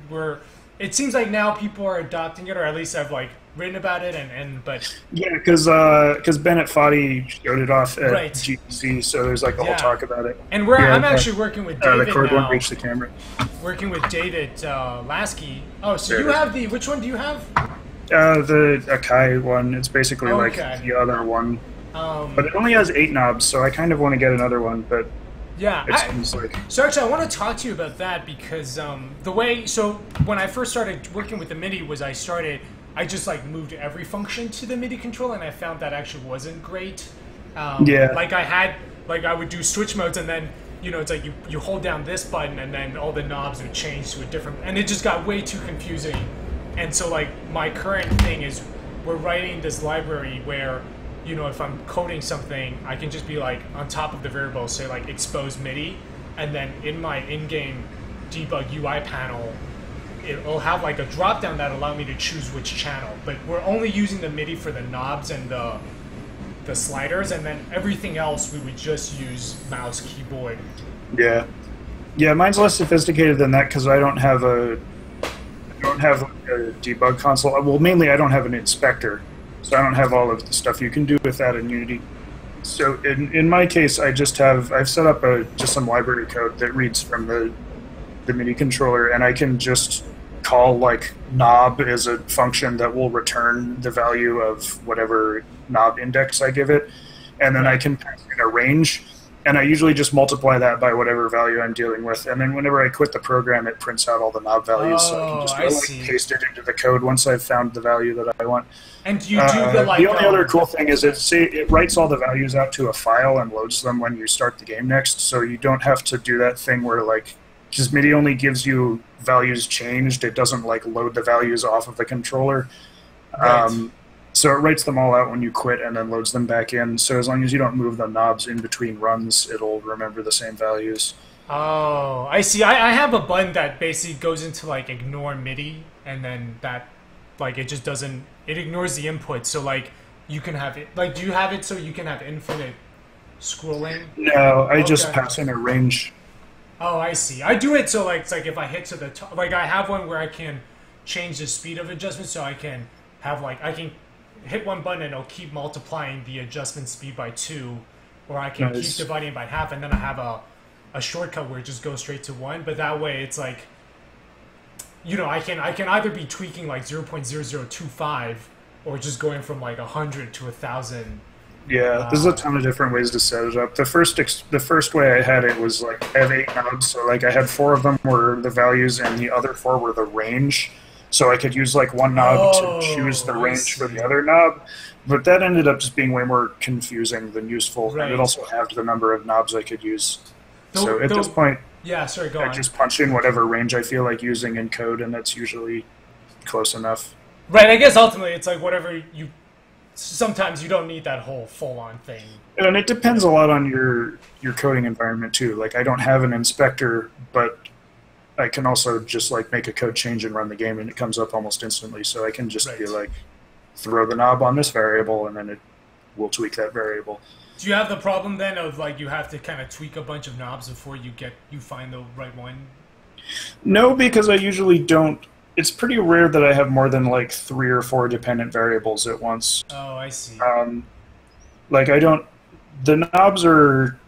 [SPEAKER 1] it seems like now people are adopting it, or at least I've like written about it, but
[SPEAKER 2] Yeah, because Bennett Foddy showed it off at
[SPEAKER 1] Right.
[SPEAKER 2] GDC, so there's like a whole talk about it.
[SPEAKER 1] And
[SPEAKER 2] Yeah,
[SPEAKER 1] I'm actually working with David
[SPEAKER 2] the cord
[SPEAKER 1] now.
[SPEAKER 2] won't reach the camera.
[SPEAKER 1] Working with David Lasky. Oh, so
[SPEAKER 2] There
[SPEAKER 1] you
[SPEAKER 2] it is.
[SPEAKER 1] have which one do you have?
[SPEAKER 2] The Akai one, it's basically like
[SPEAKER 1] Okay.
[SPEAKER 2] the other one. But it only has 8 knobs, so I kind of want to get another one, but
[SPEAKER 1] Yeah.
[SPEAKER 2] it seems like...
[SPEAKER 1] So actually, I want to talk to you about that because when I first started working with the MIDI I just like moved every function to the MIDI controller, and I found that actually wasn't great.
[SPEAKER 2] Yeah.
[SPEAKER 1] Like I would do switch modes, and then it's like you hold down this button, and then all the knobs would change to a different, and it just got way too confusing. And so like my current thing is we're writing this library where if I'm coding something, I can just be like on top of the variable, say like expose MIDI, and then in my in-game debug UI panel, it'll have like a drop down that allow me to choose which channel. But we're only using the MIDI for the knobs and the sliders, and then everything else we would just use mouse, keyboard.
[SPEAKER 2] Yeah. Yeah, mine's less sophisticated than that because I don't have a debug console. Well, mainly I don't have an inspector, so I don't have all of the stuff you can do with that in Unity. So in my case, I've set up just some library code that reads from the MIDI controller, and I can just call like knob as a function that will return the value of whatever knob index I give it, and then I can pass in a range, and I usually just multiply that by whatever value I'm dealing with, and then whenever I quit the program, it prints out all the knob values, so I can just paste it into the code once I've found the value that I want.
[SPEAKER 1] And do you do the
[SPEAKER 2] only other cool thing is it writes all the values out to a file and loads them when you start the game next, so you don't have to do that thing where like, because MIDI only gives you values changed, it doesn't like load the values off of the controller.
[SPEAKER 1] Right.
[SPEAKER 2] So it writes them all out when you quit and then loads them back in. So as long as you don't move the knobs in between runs, it'll remember the same values.
[SPEAKER 1] Oh, I see. I have a button that basically goes into like ignore MIDI, and then that like it just doesn't, it ignores the input. So like you can have it, like do you have it so you can have infinite scrolling?
[SPEAKER 2] No, I just pass in a range.
[SPEAKER 1] Oh, I see. I do it so like it's like if I hit to the top, like I have one where I can change the speed of adjustment, so I can have like I can hit one button and it'll keep multiplying the adjustment speed by 2, or I can keep dividing it by half, and then I have a shortcut where it just goes straight to 1. But that way it's like I can either be tweaking like 0.0025 or just going from like 100 to 1,000.
[SPEAKER 2] Yeah, there's a ton of different ways to set it up. The first way I had it was like I have 8 knobs, so like I had 4 of them were the values and the other 4 were the range. So I could use like one knob to choose the range for the other knob, but that ended up just being way more confusing than useful.
[SPEAKER 1] Right.
[SPEAKER 2] And it also halved the number of knobs I could use. So at this point,
[SPEAKER 1] yeah, sorry, go on.
[SPEAKER 2] I just punch in whatever range I feel like using in code, and that's usually close enough.
[SPEAKER 1] Right, I guess ultimately it's like whatever you. Sometimes you don't need that whole full-on thing.
[SPEAKER 2] And it depends a lot on your coding environment too. Like I don't have an inspector, but I can also just like make a code change and run the game, and it comes up almost instantly. So I can just be like, throw the knob on this variable, and then it will tweak that variable.
[SPEAKER 1] Do you have the problem then of like you have to kind of tweak a bunch of knobs before you find the right one?
[SPEAKER 2] No, because I usually don't. It's pretty rare that I have more than like 3 or 4 dependent variables at once.
[SPEAKER 1] Oh, I see.
[SPEAKER 2] Like I don't. The knobs are.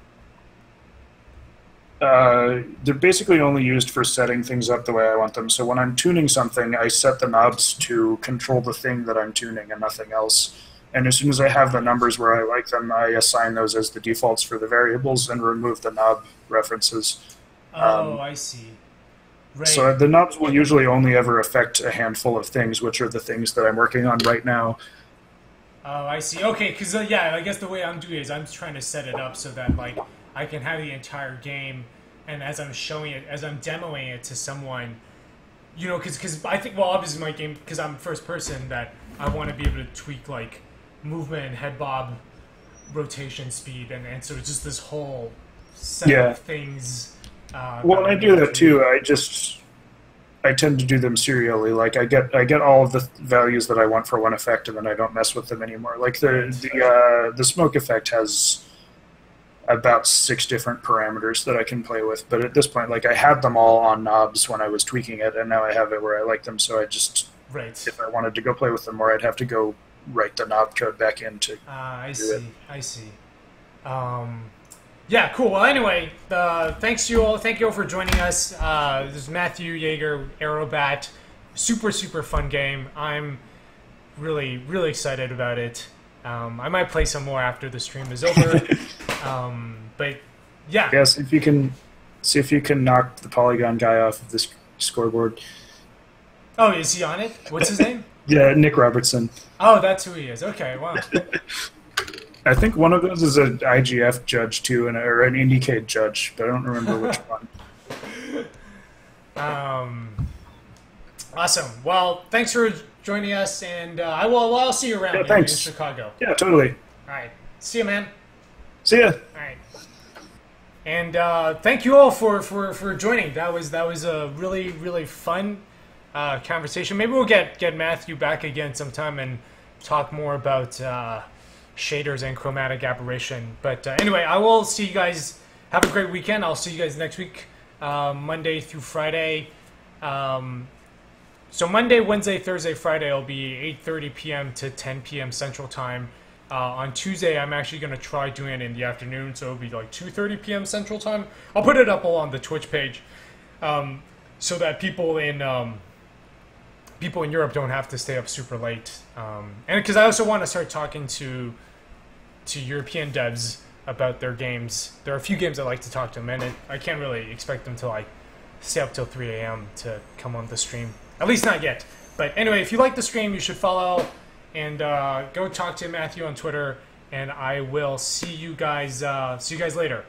[SPEAKER 2] They're basically only used for setting things up the way I want them. So when I'm tuning something, I set the knobs to control the thing that I'm tuning and nothing else. And as soon as I have the numbers where I like them, I assign those as the defaults for the variables and remove the knob references.
[SPEAKER 1] Oh, I see. Right.
[SPEAKER 2] So the knobs will usually only ever affect a handful of things, which are the things that I'm working on right now.
[SPEAKER 1] Oh, I see. Okay, because yeah, I guess the way I'm doing it is I'm trying to set it up so that like I can have the entire game, and as I'm showing it, as I'm demoing it to someone, because I think, well, obviously my game, because I'm first person, that I want to be able to tweak like movement and head bob, rotation speed, and so it's just this whole set of things.
[SPEAKER 2] Well, I do that too. I tend to do them serially. Like I get all of the values that I want for one effect, and then I don't mess with them anymore. Like the smoke effect has about 6 different parameters that I can play with. But at this point, like I had them all on knobs when I was tweaking it, and now I have it where I like them. So I just, if I wanted to go play with them more, I'd have to go write the knob code back in to
[SPEAKER 1] I
[SPEAKER 2] do it.
[SPEAKER 1] I see. Yeah, cool. Well, anyway, thank you all for joining us. This is Matthew Yeager, Aerobat. Super fun game. I'm really excited about it. I might play some more after the stream is over. But yeah.
[SPEAKER 2] Yes, if you can see if you can knock the Polygon guy off of this scoreboard.
[SPEAKER 1] Oh, is he on it? What's his name?
[SPEAKER 2] Yeah, Nick Robertson.
[SPEAKER 1] Oh, that's who he is. Okay, wow.
[SPEAKER 2] I think one of those is an IGF judge too, or an IndieCade judge, but I don't remember which one.
[SPEAKER 1] Awesome. Well, thanks for joining us, and I'll see you around in Chicago.
[SPEAKER 2] Yeah, totally.
[SPEAKER 1] All right. See you, man.
[SPEAKER 2] See ya.
[SPEAKER 1] All right. And thank you all for joining. That was a really fun conversation. Maybe we'll get Matthew back again sometime and talk more about shaders and chromatic aberration. But anyway, I will see you guys. Have a great weekend. I'll see you guys next week, Monday through Friday. So Monday, Wednesday, Thursday, Friday, it'll be 8:30 p.m. to 10 p.m. Central Time. On Tuesday, I'm actually going to try doing it in the afternoon, so it'll be like 2:30 p.m. Central Time. I'll put it up on the Twitch page so that people in Europe don't have to stay up super late. And because I also want to start talking to European devs about their games. There are a few games I like to talk to them, and I can't really expect them to like stay up till 3 a.m. to come on the stream. At least not yet. But anyway, if you like the stream, you should follow and go talk to Matthew on Twitter, and I will see you guys later.